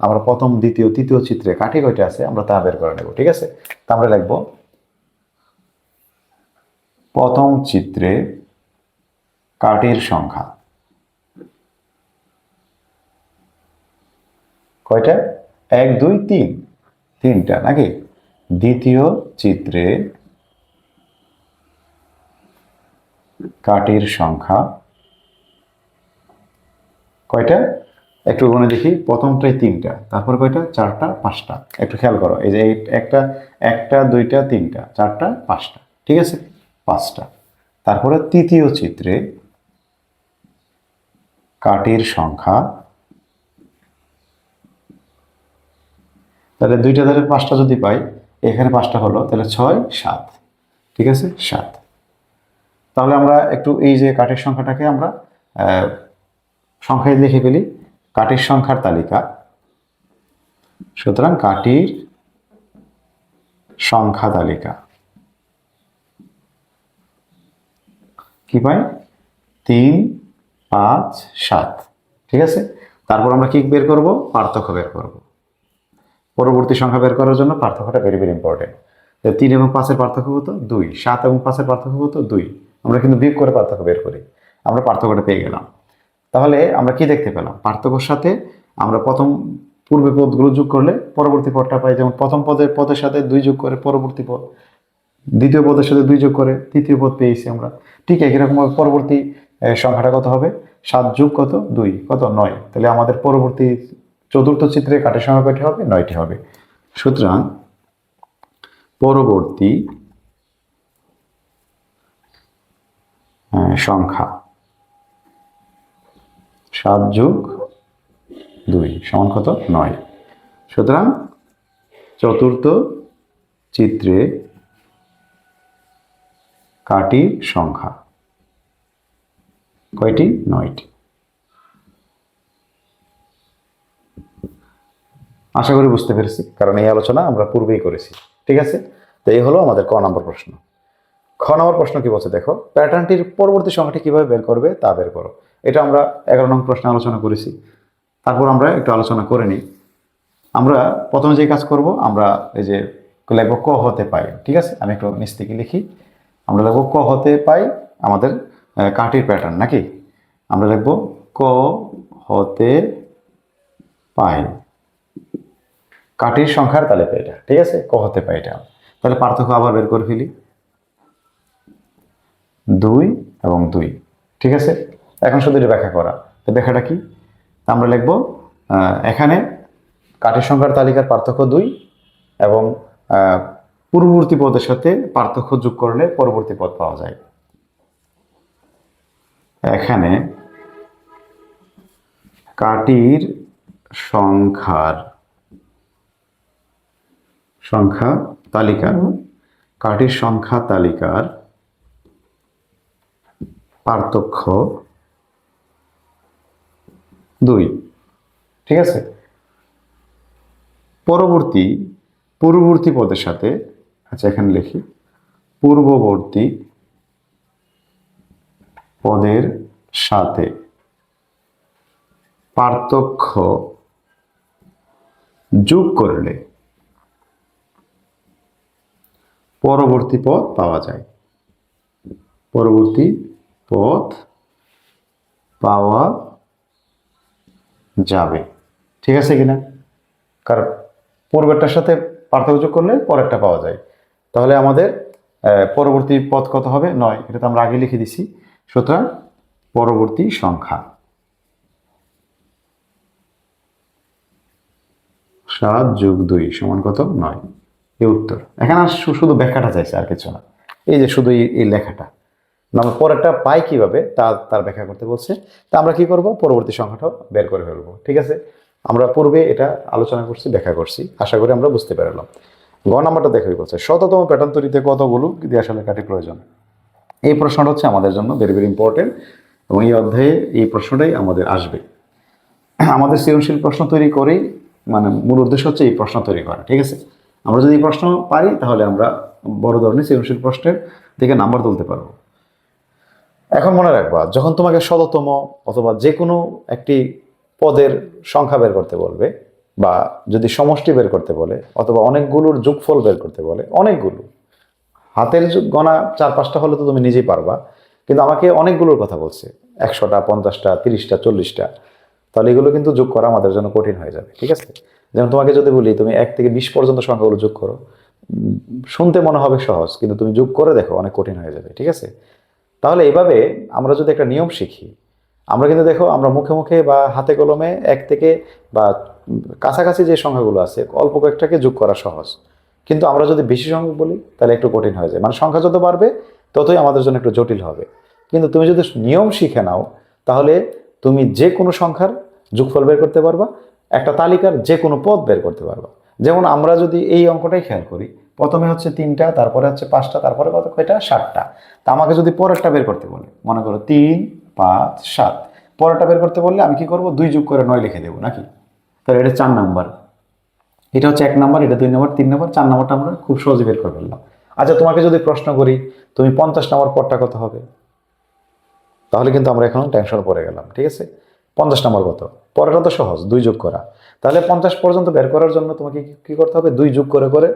আমরা প্রথম, দ্বিতীয়, তৃতীয় চিত্রে কাঠি কয়টা আছে আমরা তা বের করে নেব, ঠিক আছে? তা আমরা লিখবো প্রথম চিত্রে কাঠির সংখ্যা কয়টা? 1, 2, 3, 3টা নাকি? দ্বিতীয় চিত্রে কাঠির সংখ্যা কয়টা? একটু গুনে দেখি। প্রথমটাই 3টা, তারপর কয়টা? 4টা, 5টা। একটু খেয়াল করো, এই যে একটা, 1টা, 2টা, 3টা, 4টা, 5টা, ঠিক আছে? 5টা। তারপরে তৃতীয় চিত্রে কাঠির সংখ্যা, তাহলে 2টা ধারে 5টা যদি পাই, এখানে 5টা হলো, তাহলে 6, 7, ঠিক আছে? 7। তাহলে আমরা একটু এই যে কাঠের সংখ্যাটাকে আমরা সংখ্যায় লিখে ফেলি, কাঠির সংখ্যার তালিকা। সুতরাং কাঠির সংখ্যা তালিকা কি পাই? 3, 5 7, ঠিক আছে। তারপর আমরা কি বের করব? পার্থক্য বের করব। পরবর্তী সংখ্যা বের করার জন্য পার্থক্যটা ভেরি ভেরি ইম্পর্টেন্ট। 3 এবং 5-এর পার্থক্য কত? 2। 7 এবং 5-এর পার্থক্য কত? 2। আমরা কিন্তু বিয়োগ করে পার্থক্য বের করি। আমরা পার্থক্যটা পেয়ে গেলাম। তাহলে আমরা কি দেখতে পেলাম? পার্থক্যের সাথে আমরা প্রথম পূর্বে পদগুলো যোগ করলে পরবর্তী পদটা পাই। যেমন প্রথম পদের সাথে 2 যোগ করে পরবর্তী পদ, দ্বিতীয় পদের সাথে 2 যোগ করে তৃতীয় পদ পেয়েছি আমরা। ঠিক একই রকমভাবে পরবর্তী সংখ্যাটা কত হবে? 7 যোগ কত? 2 কত? 9। তাহলে আমাদের পরবর্তী চতুর্থ চিত্রে কাঠের সংখ্যা কয়টি হবে? 9টি হবে। সুতরাং পরবর্তী সংখ্যা 7 যোগ 2 সমান কত? 9। সুতরাং চতুর্থ চিত্রে কাঠির সংখ্যা কয়টি? 9টি। আশা করি বুঝতে পেরেছি, কারণ এই আলোচনা আমরা পূর্বেই করেছি। ঠিক আছে, তো এই হলো আমাদের ক নম্বর প্রশ্ন। খ নম্বর প্রশ্ন কি বলছে দেখো, প্যাটার্নটির পরবর্তী সংখ্যাটি কিভাবে বের করবে তা বের করো। এটা আমরা 11 নম্বর প্রশ্নে আলোচনা করেছি। তারপর আমরা একটু আলোচনা করে নিই। আমরা প্রথমে যে কাজ করব, আমরা এই যে লিখব ক হতে পাই। ঠিক আছে, আমি একটু নিচ থেকে লিখি। আমরা লিখব ক হতে পাই আমাদের কাঠির প্যাটার্ন, নাকি? আমরা লিখব ক হতে পাই কাঠির সংখ্যার তালিকা এটা। ঠিক আছে, ক হতে পাই এটা। তাহলে পার্থক্য আবার বের করে ফেলি, 2 এবং 2। ঠিক আছে, এখন শুধু এটা ব্যাখ্যা করা। তো ব্যাখ্যাটা কি? আমরা লিখব এখানে কাঠির সংখ্যার তালিকার পার্থক্য 2 এবং পূর্ববর্তী পদের সাথে পার্থক্য যোগ করলে পরবর্তী পদ পাওয়া যায়। এখানে কাঠির সংখ্যা তালিকার পার্থক্য 2। ঠিক আছে, পূর্ববর্তী পদের সাথে, আচ্ছা এখানে লিখি, পূর্ববর্তী পদের সাথে পার্থক্য যোগ করলে পরবর্তী পদ পাওয়া যায়। পরবর্তী পদ পাওয়া যাবে। ঠিক আছে কিনা? কারণ পূর্বেরটার সাথে পার্থক্য যোগ করলে পরেরটা পাওয়া যায়। তাহলে আমাদের পরবর্তী পদ কত হবে? 9। এটা তো আমরা আগে লিখে দিছি। সুতরাং পরবর্তী সংখ্যা 7 যোগ 2 সমান কত? 9। এই উত্তর। এখানে শুধু ব্যাখ্যাটা চাইছে, আর কিছু না। এই যে শুধু এই লেখাটা, আমরা পরেরটা পাই কিভাবে তার ব্যাখ্যা করতে বলছে। তা আমরা কি করব? পরবর্তী সংখ্যাটাও বের করে ফেলবো। ঠিক আছে, আমরা পূর্বে এটা আলোচনা করছি, ব্যাখ্যা করছি, আশা করি আমরা বুঝতে পারলাম। গ নাম্বারটা দেখে বলছে, শততম প্যাটার্ন তৈরিতে কতগুলো দ্বিসালের কাঠি প্রয়োজন? এই প্রশ্নটা হচ্ছে আমাদের জন্য ভেরি ভেরি ইম্পর্টেন্ট, এবং এই অধ্যায়ে এই প্রশ্নটাই আমাদের আসবে। আমাদের সৃজনশীল প্রশ্ন তৈরি করেই, মানে মূল উদ্দেশ্য হচ্ছে এই প্রশ্ন তৈরি করা। ঠিক আছে, আমরা যদি এই প্রশ্ন পারি তাহলে আমরা বড় ধরনের সৃজনশীল প্রশ্নের দিকে নাম্বার তুলতে পারবো। এখন মনে রাখবা, যখন তোমাকে শততম অথবা যে কোনো একটি পদের সংখ্যা বের করতে বলবে, বা যদি সমষ্টি বের করতে বলে, অথবা অনেকগুলোর যোগফল বের করতে বলে, অনেকগুলো হাতের গণা 4-5টা হলে তো তুমি নিজেই পারবা, কিন্তু আমাকে অনেকগুলোর কথা বলছে, 100টা, 50টা, 30টা, 40টা। তাহলে এগুলো কিন্তু যোগ করা আমাদের জন্য কঠিন হয়ে যাবে। ঠিক আছে, যেমন তোমাকে যদি বলি তুমি 1 থেকে 20 পর্যন্ত সংখ্যাগুলো যোগ করো, শুনতে মনে হবে সহজ, কিন্তু তুমি যোগ করে দেখো অনেক কঠিন হয়ে যাবে। ঠিক আছে, তাহলে এভাবে আমরা যদি একটা নিয়ম শিখি, আমরা কিন্তু দেখো আমরা মুখে মুখে বা হাতে কলমে 1 থেকে বা কাছাকাছি যে সংখ্যাগুলো আছে অল্প কয়েকটাকে যোগ করা সহজ, কিন্তু আমরা যদি বেশি সংখ্যক বলি তাহলে একটু কঠিন হয়ে যায়। মানে সংখ্যা যত বাড়বে ততই আমাদের জন্য একটু জটিল হবে। কিন্তু তুমি যদি নিয়ম শিখে নাও, তাহলে তুমি যে কোনো সংখ্যার যোগফল বের করতে পারবা, একটা তালিকার যে কোনো পদ বের করতে পারবা। যেমন আমরা যদি এই অঙ্কটাই খেয়াল করি, প্রথমে হচ্ছে 3টা, তারপরে হচ্ছে 5টা, তারপরে কয়টা? 7টা। তা আমাকে যদি পরেরটা বের করতে বলে, মনে করো 3, 5, 7, পরেরটা বের করতে বললে আমি কি করব? 2 যোগ করে 9 লিখে দেবো, নাকি? তাহলে এটা 4 নাম্বার, এটা হচ্ছে 1 নাম্বার, এটা 2 নাম্বার, 3 নাম্বার, 4 নাম্বারটা আমরা খুব সহজে বের করে ফেললাম। আচ্ছা, তোমাকে যদি প্রশ্ন করি তুমি 50 নাম্বার পদটা কত হবে, তাহলে কিন্তু আমরা এখন টেনশন পড়ে গেলাম, ঠিক আছে। 50 নম্বর কত? পরেরটা তো সহজ, 2 যোগ করা। তাহলে 50 পর্যন্ত বের করার জন্য তোমাকে কি করতে হবে? 2 যোগ করে করে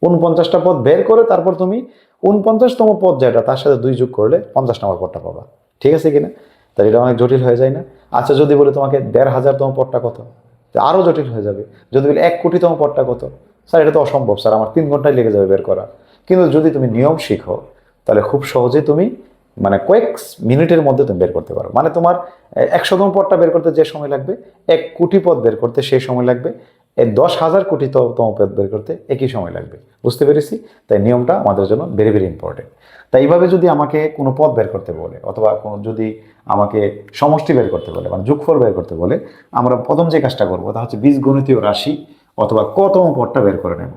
49টা পদ বের করে তারপর তুমি 49তম পদ যেটা তার সাথে 2 যোগ করলে 50 নম্বর পদটা পাবা, ঠিক আছে কিনা? তাহলে এটা অনেক জটিল হয়ে যায় না? আচ্ছা, যদি বলে তোমাকে 1500তম পদটা কত, আরো জটিল হয়ে যাবে। যদি বলে 1 কোটিতম পদটা কত, স্যার এটা তো অসম্ভব স্যার, আমার 3 ঘন্টায় লেগে যাবে বের করা। কিন্তু যদি তুমি নিয়ম শিখো তাহলে খুব সহজেই তুমি মানে কয়েক মিনিটের মধ্যে তুমি বের করতে পারো। মানে তোমার 100তম পদটা বের করতে যে সময় লাগবে, 1 কোটি পদ বের করতে সেই সময় লাগবে, এই 10,000 কোটিতম পদ বের করতে একই সময় লাগবে। বুঝতে পেরেছি? তাই নিয়মটা আমাদের জন্য ভেরি ভেরি ইম্পর্টেন্ট। তাই এইভাবে যদি আমাকে কোনো পদ বের করতে বলে অথবা কোনো যদি আমাকে সমষ্টি বের করতে বলে মানে যোগফল বের করতে বলে, আমরা প্রথম যে কাজটা করবো তা হচ্ছে বীজগণিতীয় রাশি অথবা কতম পদটা বের করে নেব।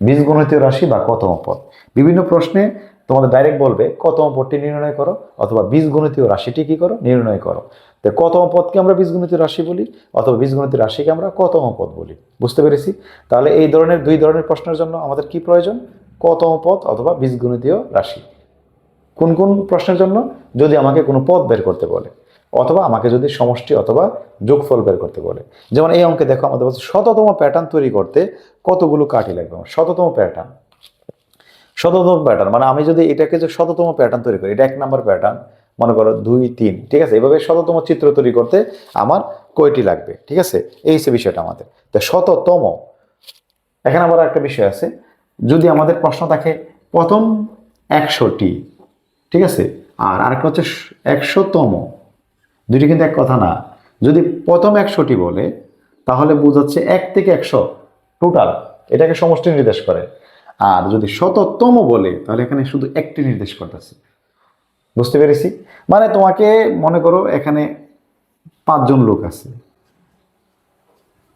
বীজগণিতীয় রাশি বা কতম পদ। বিভিন্ন প্রশ্নে তোমাদের ডাইরেক্ট বলবে কতম পদটি নির্ণয় করো অথবা বীজগণিতীয় রাশিটি কি করো, নির্ণয় করো। তো কতম পদকে আমরা বীজগণিতীয় রাশি বলি অথবা বীজগণিতীয় রাশিকে আমরা কতম পদ বলি। বুঝতে পেরেছি? তাহলে এই ধরনের 2 ধরনের প্রশ্নের জন্য আমাদের কি প্রয়োজন? কতম পদ অথবা বীজগণিতীয় রাশি। কোন কোন প্রশ্নের জন্য? যদি আমাকে কোনো পদ বের করতে বলে অথবা আমাকে যদি সমষ্টি অথবা যোগফল বের করতে বলে। যেমন এই অঙ্কে দেখো আমাদের বলছে শততম প্যাটার্ন তৈরি করতে কতগুলো কাঠি লাগবে। শততম প্যাটার্ন, শততম প্যাটার্ন মানে আমি যদি এটাকে যে শততম প্যাটার্ন তৈরি করি, এটা 1 নম্বর প্যাটার্ন, মনে করো 2 3, ঠিক আছে। এভাবে শততম চিত্র তৈরি করতে আমার কয়টি লাগবে, ঠিক আছে? এই হচ্ছে বিষয়টা আমাদের। তো শততম, এখানে আবার একটা বিষয় আছে, যদি আমাদের প্রশ্ন থাকে প্রথম 100টি, ঠিক আছে, আর আরেকটা হচ্ছে 100তম, দুইটি কিন্তু এক কথা না। যদি প্রথম 100টি বলে তাহলে বোঝাচ্ছে 1 থেকে 100 টোটাল, এটাকে সমষ্টি নির্দেশ করে। আর যদি শততম বলে তাহলে এখানে শুধু একটি নির্দেশ করতেছে। বুঝতে পেরেছি? মানে তোমাকে মনে করো এখানে 5 জন লোক আছে,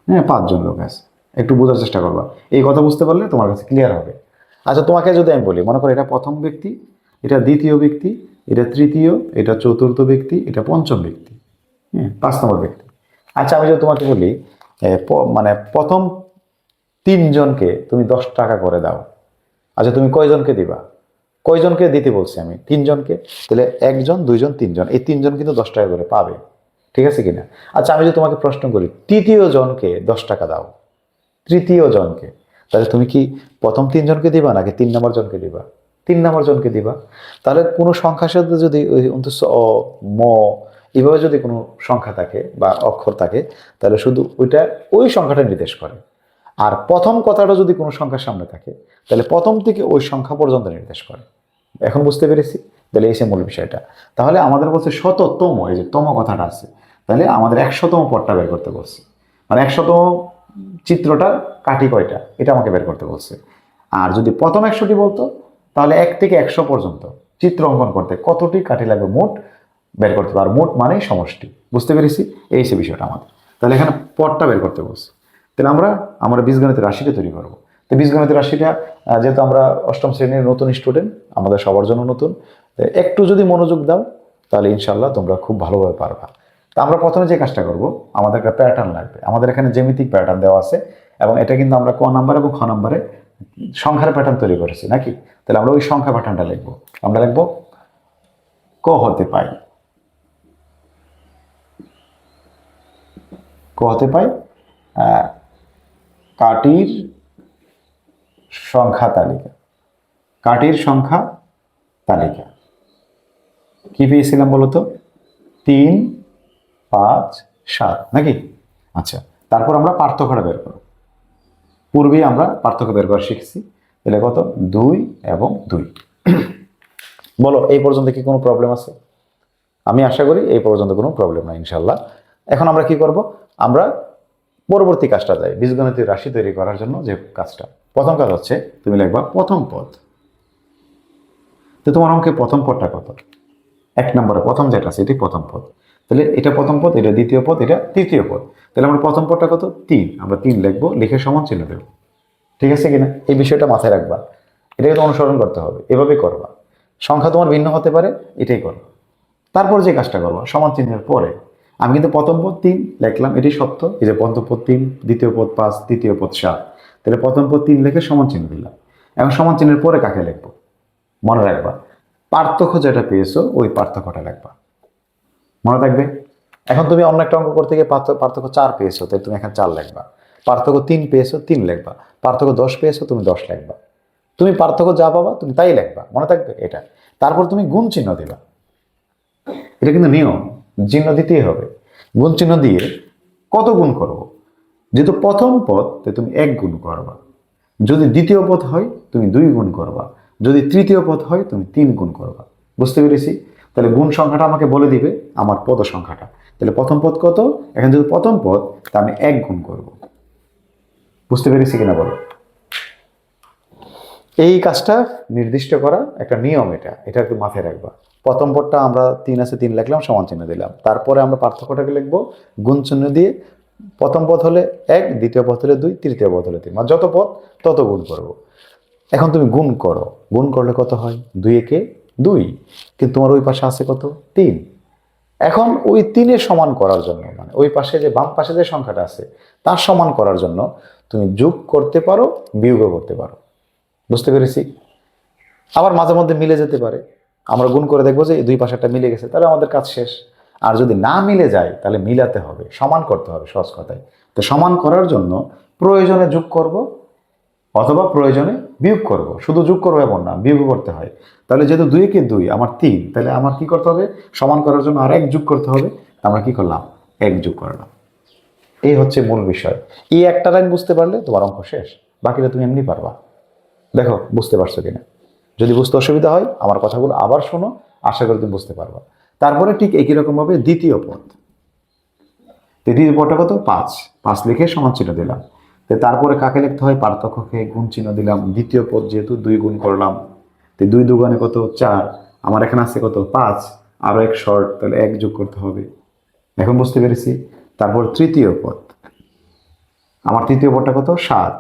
হ্যাঁ 5 জন লোক আছে, একটু বোঝার চেষ্টা করবা। এই কথা বুঝতে পারলে তোমার কাছে ক্লিয়ার হবে। আচ্ছা, তোমাকে যদি আমি বলি মনে করো এটা প্রথম ব্যক্তি, এটা দ্বিতীয় ব্যক্তি, এটা তৃতীয়, এটা চতুর্থ ব্যক্তি, এটা পঞ্চম ব্যক্তি, হ্যাঁ 5 নম্বর ব্যক্তি। আচ্ছা, আমি যদি তোমাকে বলি মানে প্রথম 3 জনকে তুমি 10 টাকা করে দাও। আচ্ছা, তুমি কয়জনকে দিবা? কয়জনকে দিতে বলছি আমি? 3 জনকে। তাহলে 1 জন 2 জন 3 জন, এই 3 জন কিন্তু 10 টাকা করে পাবে, ঠিক আছে কিনা? আচ্ছা, আমি যদি তোমাকে প্রশ্ন করি তৃতীয় জনকে 10 টাকা দাও, তৃতীয় জনকে, তাহলে তুমি কি প্রথম 3 জনকে দিবা নাকি 3 নম্বর জনকে দিবা? 3 নম্বর জনকে দিবা। তাহলে কোনো সংখ্যার সাথে যদি ওই অন্তত অ ম এইভাবে যদি কোনো সংখ্যা থাকে বা অক্ষর থাকে তাহলে শুধু ওইটা ওই সংখ্যাটা নির্দেশ করে। আর প্রথম কথাটা যদি কোনো সংখ্যার সামনে থাকে তাহলে প্রথম থেকে ওই সংখ্যা পর্যন্ত নির্দেশ করে। এখন বুঝতে পেরেছি? তাহলে এই সে মূল বিষয়টা। তাহলে আমাদের বলছে শততম, এই যে তম কথাটা আছে, তাহলে আমাদের 100তম পদটা বের করতে বলছে। মানে 100তম চিত্রটা কাঠি কয়টা এটা আমাকে বের করতে বলছে। আর যদি প্রথম 100টি বলতো তাহলে 1 থেকে 100 পর্যন্ত চিত্র অঙ্কন করতে কতটি কাঠি লাগবে মোট বের করতে পারো। মোট মানে সমষ্টি। বুঝতে পেরেছি? এই সে বিষয়টা আমাদের। তাহলে এখানে পদটা বের করতে বলছে। তাহলে আমরা বীজগণিতের রাশিটা তৈরি করবো। তো বীজগণিতের রাশিটা যেহেতু আমরা 8ম শ্রেণীর নতুন স্টুডেন্ট, আমাদের সবার জন্য নতুন, একটু যদি মনোযোগ দাও তাহলে ইনশাল্লাহ তোমরা খুব ভালোভাবে পারবা। তা আমরা প্রথমে যে কাজটা করব, আমাদের একটা প্যাটার্ন লাগবে। আমাদের এখানে জ্যামিতিক প্যাটার্ন দেওয়া আছে এবং এটা কিন্তু আমরা ক নাম্বার এবং খ নাম্বারে সংখ্যার প্যাটার্ন তৈরি করেছি নাকি? তাহলে আমরা ওই সংখ্যা প্যাটার্নটা লিখবো। আমরা লিখবো ক হতে পাই, ক হতে পাই কাঠির সংখ্যা তালিকা। কাঠির সংখ্যা তালিকা কি পেয়েছিলাম বলতো? 3 5 7 নাকি? আচ্ছা, তারপর আমরা পার্থক্যটা বের করব। পূর্বেই আমরা পার্থক্য বের করা শিখছি। তাহলে কত? 2 এবং 2। বলো এই পর্যন্ত কি কোনো প্রবলেম আছে? আমি আশা করি এই পর্যন্ত কোনো প্রবলেম নাই ইনশাল্লাহ। এখন আমরা কি করব? আমরা পরবর্তী কাজটা যাই, বীজগণিতের রাশি তৈরি করার জন্য যে কাজটা। প্রথম কাজ হচ্ছে তুমি লিখবা প্রথম পদ। তো তোমার অঙ্কে প্রথম পদটা কত? 1 নম্বরে প্রথম যেটা আছে এটি প্রথম পদ। তাহলে এটা প্রথম পদ, এটা দ্বিতীয় পদ, এটা তৃতীয় পদ। তাহলে আমরা প্রথম পদটা কত? 3। আমরা 3 লিখবো, লিখে সমান চিহ্ন দেব। ঠিক আছে কিনা? এই বিষয়টা মাথায় রাখবা। এটাকে তো অনুসরণ করতে হবে, এভাবেই করবা। সংখ্যা তোমার ভিন্ন হতে পারে, এটাই করবা। তারপর যে কাজটা করবা, সমান চিহ্নের পরে আমি কিন্তু প্রথম পদ 3 লিখলাম, এটি সত্য। এই যে প্রথম পদ 3, দ্বিতীয় পদ 5, তৃতীয় পদ 7। তাহলে প্রথম পদ 3 লিখে সমান চিহ্ন দিলাম। এখন সমান চিহ্নের পরে কাকে লিখবো? মনে রাখবা পার্থক্য যেটা পেয়েছো ওই পার্থক্যটা লিখবা। মনে থাকবে? এখন তুমি অন্য একটা অঙ্ক করতে গিয়ে পার্থক্য 4 পেয়েছো, তাই তুমি এখানে 4 লিখবা। পার্থক্য 3 পেয়েছো, 3 লিখবা। পার্থক্য 10 পেয়েছো, তুমি 10 লিখবা। তুমি পার্থক্য যা পাবা তুমি তাই লিখবা, মনে থাকবে এটা। তারপর তুমি গুণ চিহ্ন দিবা, এটা কিন্তু নিয়ম, চিহ্ন দিতেই হবে। গুণ চিহ্ন দিয়ে কত গুণ করব, যেহেতু প্রথম পদ তাই তুমি 1 গুণ করবা, যদি দ্বিতীয় পদ হয় তুমি 2 গুণ করবা, যদি তৃতীয় পদ হয় তুমি 3 গুণ করবা। বুঝতে পেরেছি? তাহলে গুণ সংখ্যাটা আমাকে বলে দিবে আমার পদ সংখ্যাটা। তাহলে প্রথম পদ কত, এখন যদি প্রথম পদ তা আমি 1 গুণ করব। বুঝতে পেরেছি কিনা বলো? এই কাজটা নির্দিষ্ট করা একটা নিয়ম, এটা একটু মাথায় রাখবা। প্রথম পদটা আমরা 3 আছে 3 লিখলাম, সমান চিহ্ন দিলাম। তারপরে আমরা পার্থক্যটাকে লিখবো গুণ চিহ্ন দিয়ে। প্রথম পদ হলে 1, দ্বিতীয় পদ হলে 2, তৃতীয় পদ হলে 3, মানে যত পদ তত গুণ করব। এখন তুমি গুণ করো, গুণ করলে কত হয়? 2 একে 2, কিন্তু তোমার ওই পাশে আছে কত? 3। এখন ওই 3-এর সমান করার জন্য, মানে ওই পাশে যে বাম পাশে যে সংখ্যাটা আছে তার সমান করার জন্য তুমি যোগ করতে পারো, বিয়োগও করতে পারো। বুঝতে পেরেছি? আবার মাঝে মধ্যে মিলে যেতে পারে, আমরা গুণ করে দেখবো যে দুই পাশেরটা মিলে গেছে, তাহলে আমাদের কাজ শেষ। আর যদি না মিলে যায় তাহলে মিলাতে হবে, সমান করতে হবে, সহজ কথায়। তো সমান করার জন্য প্রয়োজনে যোগ করব অথবা প্রয়োজনে বিয়োগ করব। শুধু যোগ করবো এমন না, বিয়োগ করতে হয়। তাহলে যেহেতু 2 কে 2 আমার 3, তাহলে আমার কি করতে হবে? সমান করার জন্য আর 1 যোগ করতে হবে। আমরা কি করলাম? 1 যোগ করলাম। এই হচ্ছে মূল বিষয়। এই একটা লাইন বুঝতে পারলে তোমার অঙ্ক শেষ, বাকিটা তুমি এমনি পারবা। দেখো বুঝতে পারছো কিনা। যদি বুঝতে অসুবিধা হয় আমার কথাগুলো আবার শোনো, আশা করি তুমি বুঝতে পারবা। তারপরে ঠিক একই রকম ভাবে দ্বিতীয় পদ, দ্বিতীয় পদটা কত? 5। 5 লিখে সমান চিহ্ন দিলাম। তো তারপরে কাকে লিখতে হয়? পার্থক্যকে গুণ চিহ্ন দিলাম। দ্বিতীয় পদ যেহেতু 2 গুণ করলাম, তো 2 দুগুণে কত? 4। আমার এখানে আছে কত? 5। আরো 1 শর্ট, তাহলে 1 যোগ করতে হবে। এখন বুঝতে পেরেছি? তারপর তৃতীয় পদ, আমার তৃতীয় পদটা কত? 7।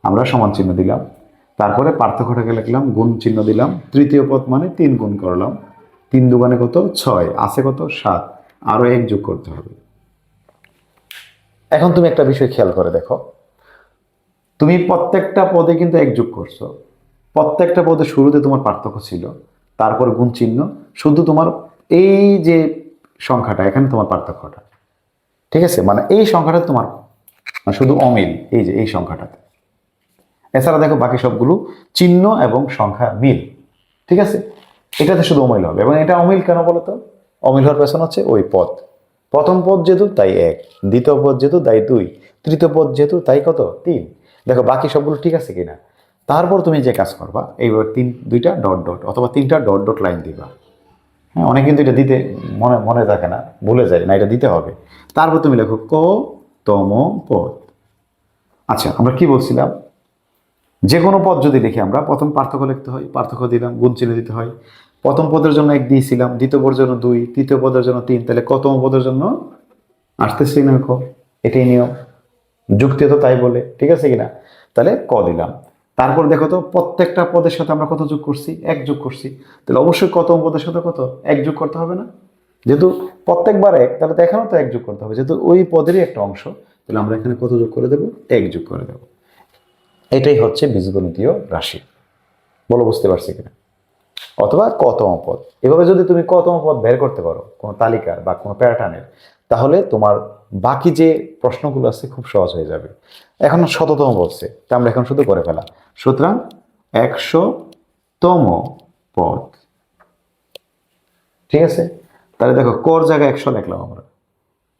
আমরা সমান চিহ্ন দিলাম। তারপরে পার্থক্যটাকে লিখলাম, গুণ চিহ্ন দিলাম। তৃতীয় পদ মানে 3 গুণ করলাম। 3 দুগুণে কত? 6। আছে কত? 7। আরো 1 যোগ করতে হবে। এখন তুমি একটা বিষয় খেয়াল করে দেখো, তুমি প্রত্যেকটা পদে কিন্তু 1 যোগ করছো। প্রত্যেকটা পদে শুরুতে তোমার পার্থক্য ছিল, তারপর গুণ চিহ্ন। শুধু তোমার এই যে সংখ্যাটা, এখানে তোমার পার্থক্যটা, ঠিক আছে? মানে এই সংখ্যাটা তোমার শুধু অমিল, এই যে এই সংখ্যাটাতে। এছাড়া দেখো বাকি সবগুলো চিহ্ন এবং সংখ্যা মিল, ঠিক আছে? এটাতে শুধু অমিল হবে। এবং এটা অমিল কেন বলতো? অমিল হওয়ার পেছন হচ্ছে ওই পদ। প্রথম পদ যেহেতু তাই 1, দ্বিতীয় পদ যেহেতু তাই 2, তৃতীয় পদ যেহেতু তাই কত? 3। দেখো বাকি সবগুলো ঠিক আছে কিনা। তারপর তুমি যে কাজ করবা, এইবার 2টা ডট ডট অথবা 3টা ডট ডট লাইন দিবা। হ্যাঁ, অনেক কিন্তু এটা দিতে মনে মনে থাকে না, ভুলে যায় না, এটা দিতে হবে। তারপর তুমি লেখো ক তম পদ। আচ্ছা, আমরা কি বলছিলাম? যে কোনো পদ যদি লিখি আমরা প্রথম পার্থক্য লিখতে হয়, পার্থক্য দিলাম, গুণ চিহ্ন দিতে হয়। প্রথম পদের জন্য 1 দিয়েছিলাম, দ্বিতীয় পদের জন্য 2, তৃতীয় পদের জন্য 3, তাহলে কতম পদের জন্য আসতেছি না ক। এটাই নিয়ম, যুক্তি তো তাই বলে, ঠিক আছে কিনা? তাহলে ক দিলাম। তারপর দেখো তো প্রত্যেকটা পদের সাথে আমরা কত যোগ করছি? 1 যোগ করছি। তাহলে অবশ্যই কতম পদের সাথে কত? 1 যোগ করতে হবে না? যেহেতু প্রত্যেকবার 1, তাহলে তো এখানেও তো 1 যোগ করতে হবে, যেহেতু ওই পদেরই একটা অংশ। তাহলে আমরা এখানে কত যোগ করে দেবো? 1 যোগ করে দেবো। এটাই হচ্ছে বীজগণিতীয় রাশি। বলো বুঝতে পারছি কিনা? অথবা কতম পদ। এভাবে যদি তুমি কতম পদ বের করতে পারো কোনো তালিকার বা কোনো প্যাটার্নের, তাহলে তোমার বাকি যে প্রশ্নগুলো আছে খুব সহজ হয়ে যাবে। এখন শততম বলছে, তা আমরা এখন শুধু করে ফেলা। সুতরাং 100তম পদ, ঠিক আছে? তাহলে দেখো কর জায়গায় 100 লিখলাম আমরা।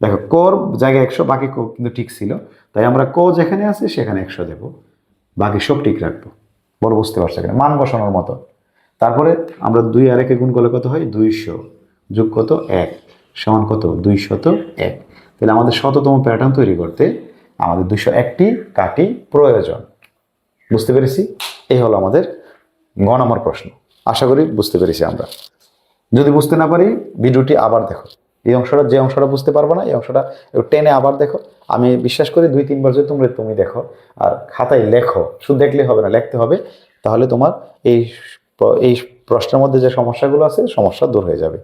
দেখো কর জায়গায় 100, বাকি কিন্তু ঠিক ছিল। তাই আমরা ক যেখানে আছে সেখানে 100 দেবো, বাকি সব ঠিক রাখবো। বড় বুঝতে পারছো কিনা? মান বসানোর মতো। তারপরে আমরা 2 আর 1 গুণ করলে কত হয়? 200 যোগ কত? 1 সমান কত? 201। তাহলে আমাদের শততম প্যাটার্ন তৈরি করতে আমাদের 201টি কাটি প্রয়োজন। বুঝতে পেরেছি? এই হলো আমাদের গ নম্বর প্রশ্ন। আশা করি বুঝতে পেরেছি আমরা। যদি বুঝতে না পারি ভিডিওটি আবার দেখো। এই অংশটা, যে অংশটা বুঝতে পারবো না এই অংশটা একটু টেনে আবার দেখো। আমি বিশ্বাস করি 2-3 বার যদি তুমি দেখো আর খাতায় লেখো, শুধু দেখলে হবে না, লিখতে হবে। তাহলে তোমার এই এই প্রশ্নের মধ্যে যে সমস্যাগুলো আছে সমস্যা দূর হয়ে যাবে।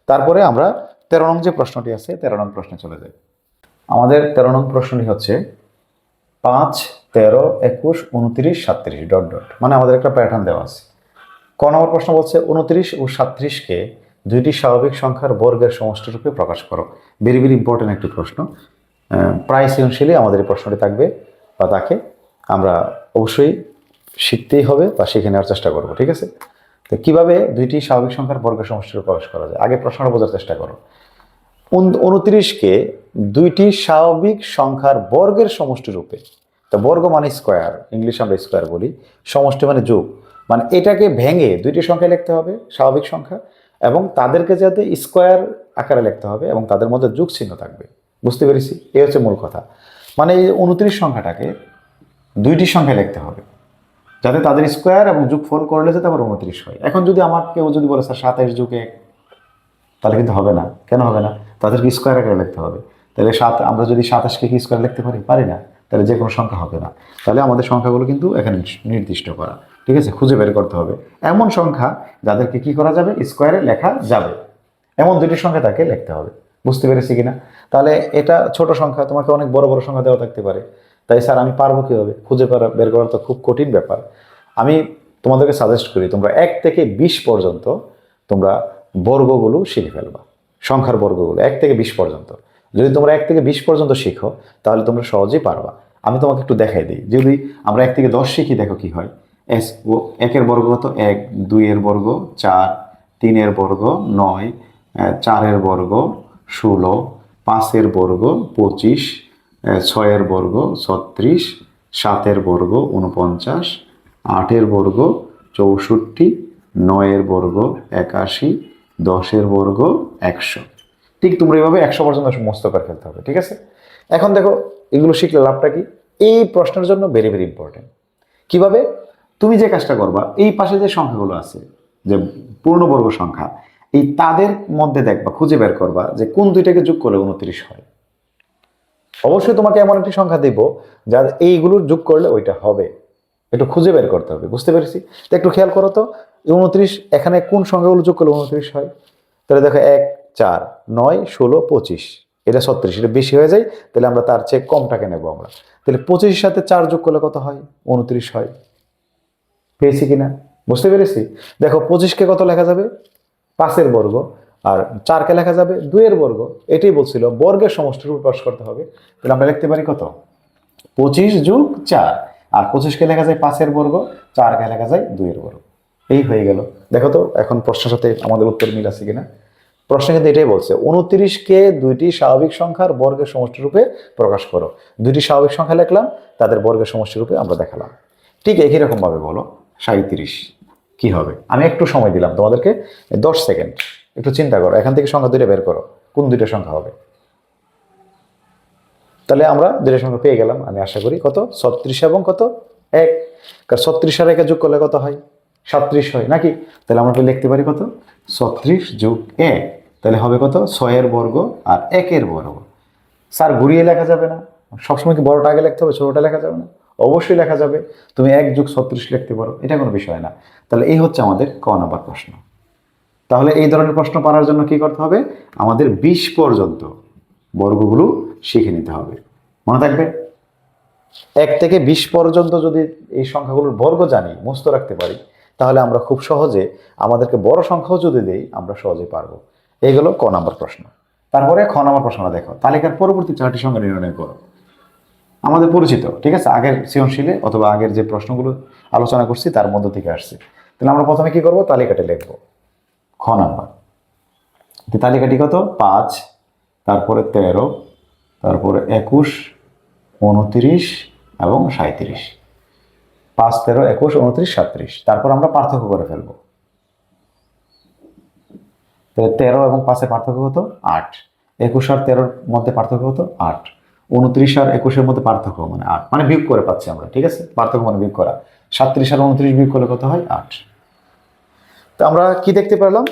তারপরে আমরা 13 নং যে প্রশ্নটি আছে 13 নং প্রশ্নে চলে যাই। আমাদের 13 নং প্রশ্নটি হচ্ছে 5, 13, 21, 29, 37 ডট ডট, মানে আমাদের একটা প্যাটার্ন দেওয়া আছে। ক নম্বর প্রশ্ন বলছে 29 ও 37কে দুইটি স্বাভাবিক সংখ্যার বর্গের সমষ্টিরূপে প্রকাশ করো। ভেরি ভেরি ইম্পর্টেন্ট একটি প্রশ্ন। প্রায় সৃজনশীলই আমাদের এই প্রশ্নটি থাকবে বা তাকে আমরা অবশ্যই শিখতেই হবে বা শিখে নেওয়ার চেষ্টা করব, ঠিক আছে? তো কিভাবে দুইটি স্বাভাবিক সংখ্যার বর্গের সমষ্টিরূপে প্রকাশ করা যায়, আগে প্রশ্নটা বোঝার চেষ্টা করো। 29কে দুইটি স্বাভাবিক সংখ্যার বর্গের সমষ্টিরূপে, তো বর্গ মানে স্কোয়ার, ইংলিশে আমরা স্কোয়ার বলি, সমষ্টি মানে যোগ, মানে এটাকে ভেঙে দুইটি সংখ্যা লিখতে হবে স্বাভাবিক সংখ্যা, এবং তাদেরকে যাতে স্কোয়ার আকারে লিখতে হবে এবং তাদের মধ্যে যোগ চিহ্ন থাকবে। বুঝতে পেরেছি? এই হচ্ছে মূল কথা। মানে এই 29 সংখ্যাটাকে দুইটি সংখ্যা লিখতে হবে যাতে তাদের স্কোয়ার এবং যোগফল করলে যাতে আবার 29 হয়। এখন যদি আমার কেউ যদি বলে স্যার 27 যোগ 1, তাহলে কিন্তু হবে না। কেন হবে না? তাদেরকে স্কোয়ার আকারে লিখতে হবে। তাহলে আমরা যদি 27কে কি স্কোয়ার লিখতে পারি না, তাহলে যে কোনো সংখ্যা হবে না। তাহলে আমাদের সংখ্যাগুলো কিন্তু এখানে নির্দিষ্ট করা, ঠিক আছে? খুঁজে বের করতে হবে এমন সংখ্যা যাদেরকে কি করা যাবে, স্কোয়ারে লেখা যাবে, এমন দুইটি সংখ্যা তাকে লিখতে হবে। বুঝতে পেরেছি কিনা? তাহলে এটা ছোট সংখ্যা, তোমাকে অনেক বড় বড় সংখ্যা দেওয়া থাকতে পারে। তাই স্যার আমি পারবো কীভাবে? খুঁজে বের করা তো খুব কঠিন ব্যাপার। আমি তোমাদেরকে সাজেস্ট করি তোমরা 1 থেকে 20 পর্যন্ত তোমরা বর্গগুলো শিখে ফেলবা, সংখ্যার বর্গগুলো 1 থেকে 20 পর্যন্ত। যদি তোমরা 1 থেকে 20 পর্যন্ত শিখো তাহলে তোমরা সহজেই পারবা। আমি তোমাকে একটু দেখাই দিই। যদি আমরা 1 থেকে 10 শিখি, দেখো কি হয়। 1 বর্গ কত? 1, 2 বর্গ 4, 3 বর্গ 9, 4 বর্গ 16, 5 বর্গ 25, 6 বর্গ 36, 7 বর্গ 49, 8 বর্গ 64, 9 বর্গ 81, 10 বর্গ 100। ঠিক তোমরা এইভাবে 100 পর্যন্ত মুখস্থ করে ফেলতে হবে, ঠিক আছে? এখন দেখো এগুলো শিখলে লাভটা কি? এই প্রশ্নের জন্য ভেরি ভেরি ইম্পর্টেন্ট। কিভাবে? তুমি যে কাজটা করবা, এই পাশে যে সংখ্যাগুলো আছে, যে পূর্ণবর্গ সংখ্যা, এই তাদের মধ্যে দেখবা, খুঁজে বের করবা যে কোন দুইটাকে যোগ করলে 29 হয়। অবশ্যই তোমাকে এমন একটি সংখ্যা দেব যা এইগুলোর যোগ করলে ওইটা হবে। একটু খুঁজে বের করতে হবে। বুঝতে পেরেছি? তো একটু খেয়াল করো তো, 29 এখানে কোন সংখ্যাগুলো যোগ করলে 29 হয়? তাহলে দেখো 1, 4, 9, 16, 25, এটা 36, এটা বেশি হয়ে যায়, তাহলে আমরা তার চেয়ে কমটাকে নেবো আমরা। তাহলে 25-এর সাথে 4 যোগ করলে কত হয়? 29 হয়। পেয়েছি কিনা? বুঝতে পেরেছি? দেখো 25কে কত লেখা যাবে? 5 বর্গ, আর 4কে লেখা যাবে 2 বর্গ। এটাই বলছিল বর্গের সমষ্টিরূপে প্রকাশ করতে হবে। তাহলে আমরা লিখতে পারি কত? 25 যোগ 4, আর 25কে লেখা যায় 5 বর্গ, 4কে লেখা যায় 2 বর্গ। এই হয়ে গেল। দেখো তো এখন প্রশ্নের সাথে আমাদের উত্তর মিল আছে কিনা। প্রশ্ন কিন্তু এটাই বলছে, 29কে দুইটি স্বাভাবিক সংখ্যার বর্গের সমষ্টিরূপে প্রকাশ করো। দুইটি স্বাভাবিক সংখ্যা লিখলাম, তাদের বর্গের সমষ্টিরূপে আমরা দেখালাম। ঠিক একই রকম ভাবে বলো 37 কি হবে? আমি একটু সময় দিলাম তোমাদেরকে, 10 সেকেন্ড, একটু চিন্তা করো। এখান থেকে সংখ্যা দুইটা বের করো, কোন দুইটা সংখ্যা হবে? তাহলে আমরা দুইটা সংখ্যা পেয়ে গেলাম, আমি আশা করি। কত? 36 এবং কত? 1। কারণ 36 আর 1 যোগ করলে কত হয়? 37 হয় নাকি? তাহলে আমরা লিখতে পারি কত? 36 যোগ 1, তাহলে হবে কত? 6 বর্গ আর 1 বর্গ। স্যার ঘুরিয়ে লেখা যাবে না? সবসময় কি বড়টা আগে লিখতে হবে, ছোটটা লেখা যাবে না? অবশ্যই লেখা যাবে। তুমি 1 যোগ 36 লিখতে পারো, এটা কোনো বিষয় না। তাহলে এই হচ্ছে আমাদের ক নাম্বার প্রশ্ন। তাহলে এই ধরনের প্রশ্ন পারার জন্য কি করতে হবে? আমাদের 20 পর্যন্ত বর্গগুলো শিখে নিতে হবে। মনে থাকবে? 1 থেকে 20 পর্যন্ত যদি এই সংখ্যাগুলোর বর্গ জানি, মুখস্থ রাখতে পারি, তাহলে আমরা খুব সহজে, আমাদেরকে বড় সংখ্যাও যদি দেই, আমরা সহজেই পারবো। এইগুলো ক নাম্বার প্রশ্ন। তারপরে খ নাম্বার প্রশ্নটা দেখো, তালিকার পরবর্তী 4টি সংখ্যা নির্ণয় করো। আমাদের পরিচিত, ঠিক আছে? আগের সৃজনশীলে অথবা আগের যে প্রশ্নগুলো আলোচনা করছি তার মধ্য থেকে আসছে। তাহলে আমরা প্রথমে কি করব? তালিকাটা লিখবো। খ নাম্বার তালিকাটি কত? 5, তারপরে 13, তারপরে 21, 29 এবং 37। 5, 13, 21, 29, 37। তারপর আমরা পার্থক্য করে ফেলবো। 13 এবং 5-এর পার্থক্য কত? 8। 21 আর 13-র মধ্যে পার্থক্য কত? 8। 29 আর 21-এর মধ্যে পার্থক্য মানে 8, মানে বিয়োগ করে পাচ্ছি আমরা, ঠিক আছে? পার্থক্য মানে বিয়োগ করা। 37 আর 29 বিয়োগ করলে কত হয়? 8। তো আমরা কি দেখতে পেলাম?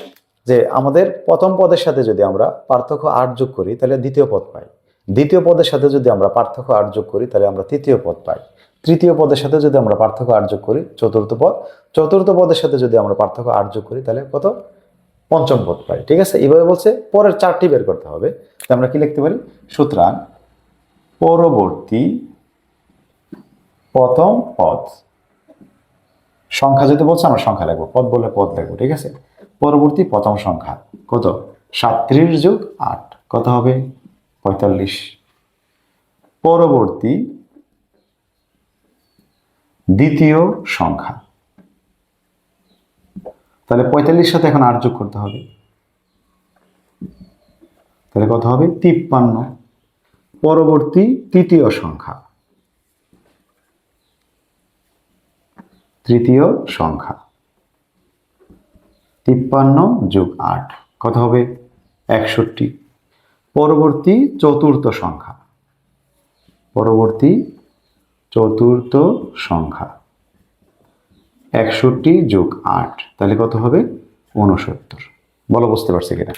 যে আমাদের প্রথম পদের সাথে যদি আমরা পার্থক্য 8 যোগ করি তাহলে দ্বিতীয় পদ পাই। দ্বিতীয় পদের সাথে যদি আমরা পার্থক্য 8 যোগ করি তাহলে আমরা তৃতীয় পদ পাই। তৃতীয় পদের সাথে যদি আমরা পার্থক্য 8 যোগ করি চতুর্থ পদ। চতুর্থ পদের সাথে যদি আমরা পার্থক্য 8 যোগ করি তাহলে কত? পঞ্চম পদ পাই। ঠিক আছে? এইভাবে বলছে পরের 4টি বের করতে হবে। তো আমরা কি লিখতে পারি? সুতরাং পরবর্তী প্রথম পদ। সংখ্যা যদি বলছে আমরা সংখ্যা লিখবো, পদ বললে পদ লিখবো, ঠিক আছে? পরবর্তী প্রথম সংখ্যা কত? 37 যোগ 8 কত হবে? 45। পরবর্তী দ্বিতীয় সংখ্যা, তাহলে 45 সাথে এখন 8 যোগ করতে হবে, তাহলে কত হবে? 53। পরবর্তী তৃতীয় সংখ্যা, তৃতীয় সংখ্যা 53 যোগ 8 কত হবে? 61। পরবর্তী চতুর্থ সংখ্যা, পরবর্তী চতুর্থ সংখ্যা 61 যোগ 8 তাহলে কত হবে? 69। বলো বুঝতে পারছি কিনা?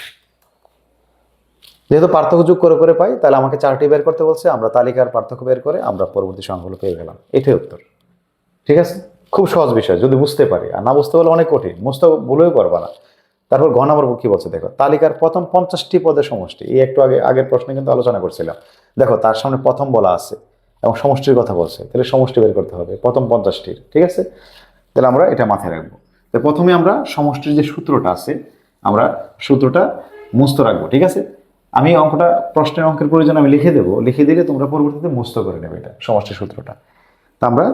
যেহেতু পার্থক্য যোগ করে করে পাই, তাহলে আমাকে 4টি বের করতে বলছে, আমরা তালিকার পার্থক্য বের করে আমরা পরবর্তী সংখ্যাগুলো পেয়ে গেলাম। এটাই উত্তর। ঠিক আছে, খুব সহজ বিষয় যদি বুঝতে পারি, আর না বুঝতে পারলে অনেক কঠিন, বুঝতে ভুলেও করবা না। তারপর ঘ নম্বর কি বলছে দেখো, তালিকার প্রথম 50টি পদের সমষ্টি। এই একটু আগের প্রশ্নে কিন্তু আলোচনা করছিলাম। দেখো তার সামনে প্রথম বলা আছে এবং সমষ্টির কথা বলছে, তাহলে সমষ্টি বের করতে হবে প্রথম 50টির। ঠিক আছে, তাহলে আমরা এটা মাথায় রাখবো। তো প্রথমে আমরা সমষ্টির যে সূত্রটা আছে, আমরা সূত্রটা মুস্ত রাখবো। ঠিক আছে, আমি অঙ্কটা প্রশ্নের অঙ্কের প্রয়োজন আমি লিখে দেবো, লিখে দিলে তোমরা পরবর্তীতে মুস্ত করে নেবে এটা সমষ্টির সূত্রটা। তা আমরা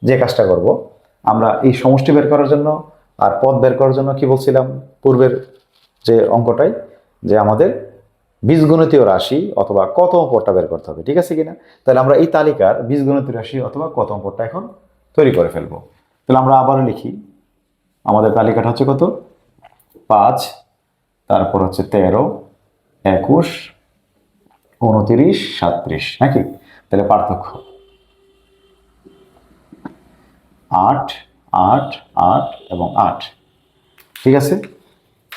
যে কাজটা করব, আমরা এই সমষ্টি বের করার জন্য আর পদ বের করার জন্য কি বলছিলাম পূর্বের যে অঙ্কটাই, যে আমাদের বীজগণিতীয় রাশি অথবা কতম পদটা বের করতে হবে। ঠিক আছে কিনা? তাহলে আমরা এই তালিকার বীজগণিতীয় রাশি অথবা কতম পদটা এখন তৈরি করে ফেলবো। তাহলে আমরা আবারও লিখি, আমাদের তালিকাটা হচ্ছে কত? 5, তারপর হচ্ছে 13, 21, 29, 37 নাকি? তাহলে পার্থক্য 8, 8, 8 এবং 8। ঠিক আছে,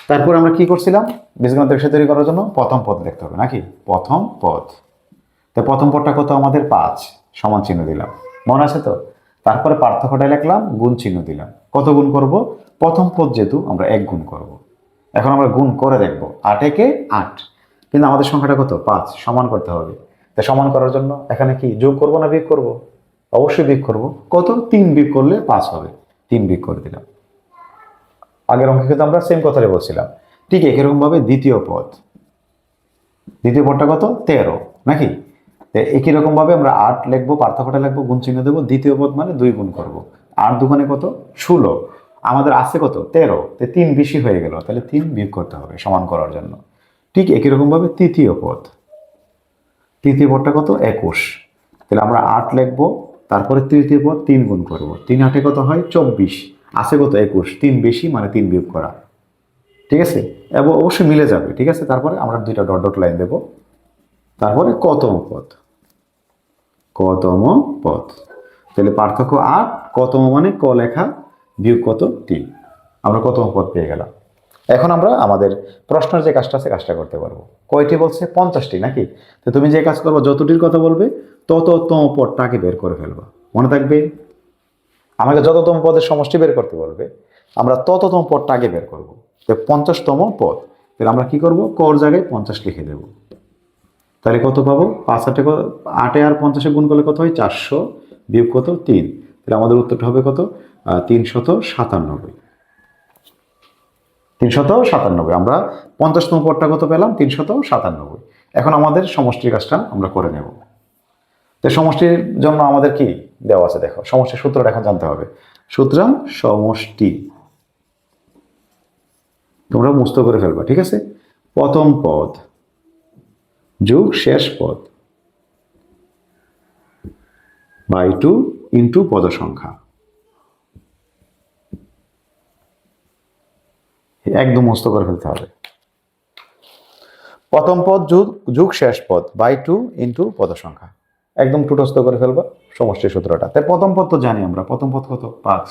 তারপর আমরা কি করছিলাম? বীজগণিত রাশি তৈরি করার জন্য প্রথম পদ লিখতে হবে নাকি? প্রথম পদ। তো প্রথম পদটা কত আমাদের? 5, সমান চিহ্ন দিলাম, মনে আছে তো? তারপরে পার্থক্যটা লিখলাম, গুণ চিহ্ন দিলাম। কত গুণ করব? প্রথম পদ যেহেতু আমরা 1 গুণ করব। এখন আমরা গুণ করে দেখব, 8 একে 8, কিন্তু আমাদের সংখ্যাটা কত? 5, সমান করতে হবে। তো সমান করার জন্য এখানে কি যোগ করব না বিয়োগ করব? অবশ্যই বিয়োগ করব। কত? 3 বিয়োগ করলে 5 হবে, 3 বিয়োগ করে দিলাম। আগের অঙ্কে কিন্তু আমরা সেম কথাই বলছিলাম। ঠিক একইরকম ভাবে দ্বিতীয় পদ, দ্বিতীয় পদটা কত? 13 নাকি? একই রকম ভাবে আমরা 8 লিখবো, পার্থক্যটা লিখবো, গুণ চিহ্ন দেবো। দ্বিতীয় পদ মানে 2 গুণ করবো। 8 দুগুণে কত? 16। আমাদের আছে কত? 13, 3 বেশি হয়ে গেল, তাহলে 3 বিয়োগ করতে হবে সমান করার জন্য। ঠিক একই রকম ভাবে তৃতীয় পদ, তৃতীয় পদটা কত? 21। তাহলে আমরা 8 লিখবো, তারপরে তৃতীয় পদ 3 গুণ করবো। 3 8 কত হয়? 24। আছে কত? 21, 3 বেশি মানে 3 বিয়োগ করা। ঠিক আছে, এবং অবশ্যই মিলে যাবে। ঠিক আছে, তারপরে আমরা 2টা ডট ডট লাইন দেবো। তারপরে কতম পদ, কতম পদ। তাহলে পার্থক্য 8, কতম মানে ক লেখা, বিয়োগ কত? 3। আমরা কতম পদ পেয়ে গেলাম। এখন আমরা আমাদের প্রশ্নের যে কাজটা আছে কাজটা করতে পারবো। কয়টি বলছে? 50টি নাকি? তো তুমি যে কাজ করবো, যতটির কথা বলবে তততম পদটাকে বের করে ফেলবা। মনে থাকবে, আমাকে যততম পদের সমষ্টি বের করতে বলবে, আমরা তততম পদটা আগে বের করবো। তো 50তম পদ, তাহলে আমরা কি করব? কর জায়গায় 50 লিখে দেব। তাহলে কত পাবো? 5 8 8 আর 50 গুণ করলে কত হয়? 400, বিয়োগ কত? 3। তাহলে আমাদের উত্তরটা হবে কত? 397। 397। আমরা 50তম পদটা কত পেলাম? 397। এখন আমাদের সমষ্টির কাজটা আমরা করে নেব। তো সমষ্টির জন্য আমাদের কি দেওয়া আছে দেখো, সমষ্টির সূত্রটা এখন জানতে হবে। সুতরাং সমষ্টি তোমরা মুস্ত করে ফেলবা। ঠিক আছে, প্রথম পদ যোগ শেষ পদ বাই 2 ইন্টু পদ সংখ্যা। একদম মুস্ত করে ফেলতে হবে। প্রথম পদ যোগ শেষ পদ বাই 2 ইন্টু পদ সংখ্যা, একদম টুটস্থ করে ফেলবা সমষ্টির সূত্রটা। তাই প্রথম পদ তো জানি আমরা, প্রথম পদ কত? 5।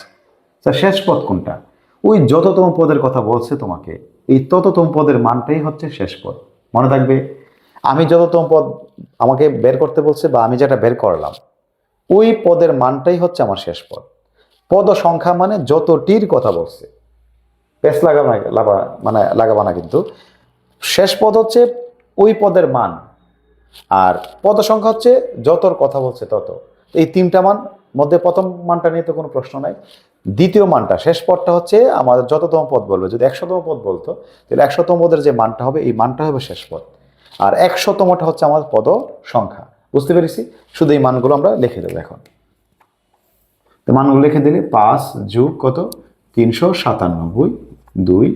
শেষ পদ কোনটা? ওই যততম পদের কথা বলছে তোমাকে, এই তততম পদের মানটাই হচ্ছে শেষ পদ। মনে থাকবে, আমি যততম পদ আমাকে বের করতে বলছে বা আমি যেটা বের করলাম, ওই পদের মানটাই হচ্ছে আমার শেষ পদ। পদ সংখ্যা মানে যতটির কথা বলছে, পেস লাগাবা না কিন্তু। শেষ পদ হচ্ছে ওই পদের মান, আর পদ সংখ্যা হচ্ছে যতর কথা বলছে তত। এই 3টা মান মধ্যে প্রথম মানটা নিয়ে তো কোনো প্রশ্ন নাই। দ্বিতীয় মানটা, শেষ পদটা হচ্ছে আমাদের যততম পদ বলবে। যদি 100তম পদ বলতো তাহলে 100তম পদের যে মানটা হবে এই মানটা হবে শেষ পদ, আর 100তমটা হচ্ছে আমাদের পদ সংখ্যা। বুঝতে পেরেছি? শুধু এই মানগুলো আমরা লিখে দেবো এখন। তো মানগুলো লিখে দিলে 5 যোগ কত 397, 2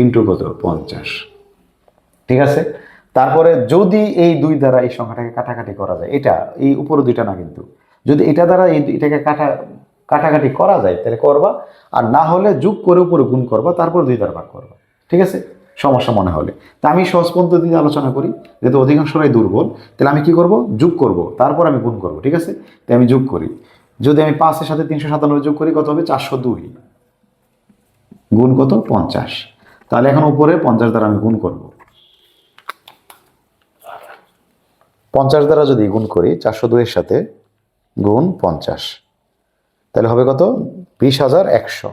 ইন্টু কত 50। ঠিক আছে? তারপরে যদি এই 2 দ্বারা এই সংখ্যাটাকে কাটাকাটি করা যায়, এটা এই উপরে 2টা না, কিন্তু যদি এটা দ্বারা এটাকে কাটাকাটি করা যায় তাহলে করবা, আর না হলে যোগ করে উপরে গুণ করবা, তারপর 2 দ্বারা ভাগ করবা। ঠিক আছে? সমস্যা মনে হলে। তা আমি সহজ পদ্ধতি আলোচনা করি, যেহেতু অধিকাংশরাই দুর্বল, তাহলে আমি কি করব, যোগ করব, তারপর আমি গুণ করব। ঠিক আছে? তাই আমি যোগ করি। যদি আমি 5-এর সাথে 397 যোগ করি কত হবে, 402 গুণ কত 50। তাহলে এখন উপরে 50 দ্বারা আমি গুণ করব। 50 দ্বারা যদি গুণ করি 402 এর সাথে গুণ 50, তাহলে হবে কত 20,100।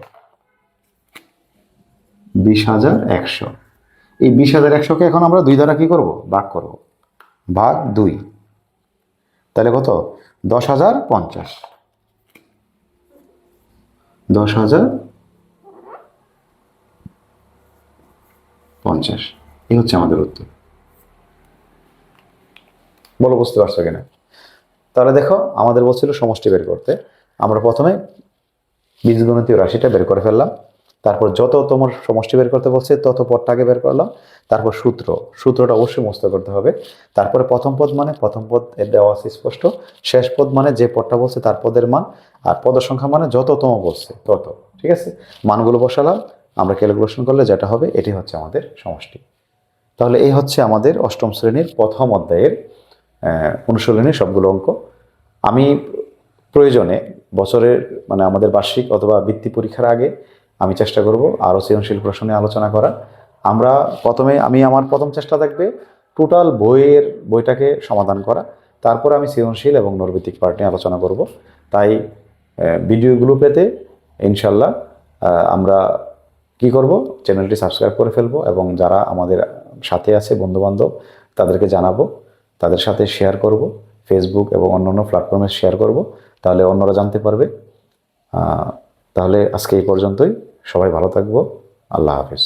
20,100। এই 20,100কে এখন আমরা 2 দ্বারা কি করব, ভাগ করব। ভাগ 2, তাহলে কত 10,050। 10,050 এই হচ্ছে আমাদের উত্তর। বলো বুঝতে পারছো কিনা? তাহলে দেখো, আমাদের বলছিল সমষ্টি বের করতে। আমরা প্রথমে বীজগণিতীয় রাশিটা বের করে ফেললাম, তারপর যত তোমার সমষ্টি বের করতে বলছে তত পদটাকে বের করলাম, তারপর সূত্রটা অবশ্যই মুখস্থ করতে হবে। তারপরে প্রথম পদ মানে প্রথম পদ এর দেওয়া আছে স্পষ্ট, শেষ পদ মানে যে পদটা বলছে তার পদের মান, আর পদের সংখ্যা মানে যততম বলছে তত। ঠিক আছে? মানগুলো বসালাম, আমরা ক্যালকুলেশন করলে যেটা হবে এটি হচ্ছে আমাদের সমষ্টি। তাহলে এই হচ্ছে আমাদের অষ্টম শ্রেণীর প্রথম অধ্যায়ের অনুশীলনের সবগুলো অঙ্ক। আমি প্রয়োজনে বছরের মানে আমাদের বার্ষিক অথবা বৃত্তি পরীক্ষার আগে আমি চেষ্টা করব আরও সৃজনশীল প্রশ্ন নিয়ে আলোচনা করা। আমরা আমার প্রথম চেষ্টা থাকবে টোটাল বইটাকে সমাধান করা, তারপর আমি সৃজনশীল এবং নৈর্ব্যক্তিক পার্ট নিয়ে আলোচনা করব। তাই ভিডিওগুলো পেতে ইনশাল্লাহ আমরা কি করব, চ্যানেলটি সাবস্ক্রাইব করে ফেলবো, এবং যারা আমাদের সাথে আছে বন্ধুবান্ধব তাদেরকে জানাবো, তাদের সাথে শেয়ার করব, ফেসবুক এবং অন্যান্য প্ল্যাটফর্মে শেয়ার করব, তাহলে অন্যরা জানতে পারবে। তাহলে আজকে এই পর্যন্তই। সবাই ভালো থাকবো। আল্লাহ হাফেজ।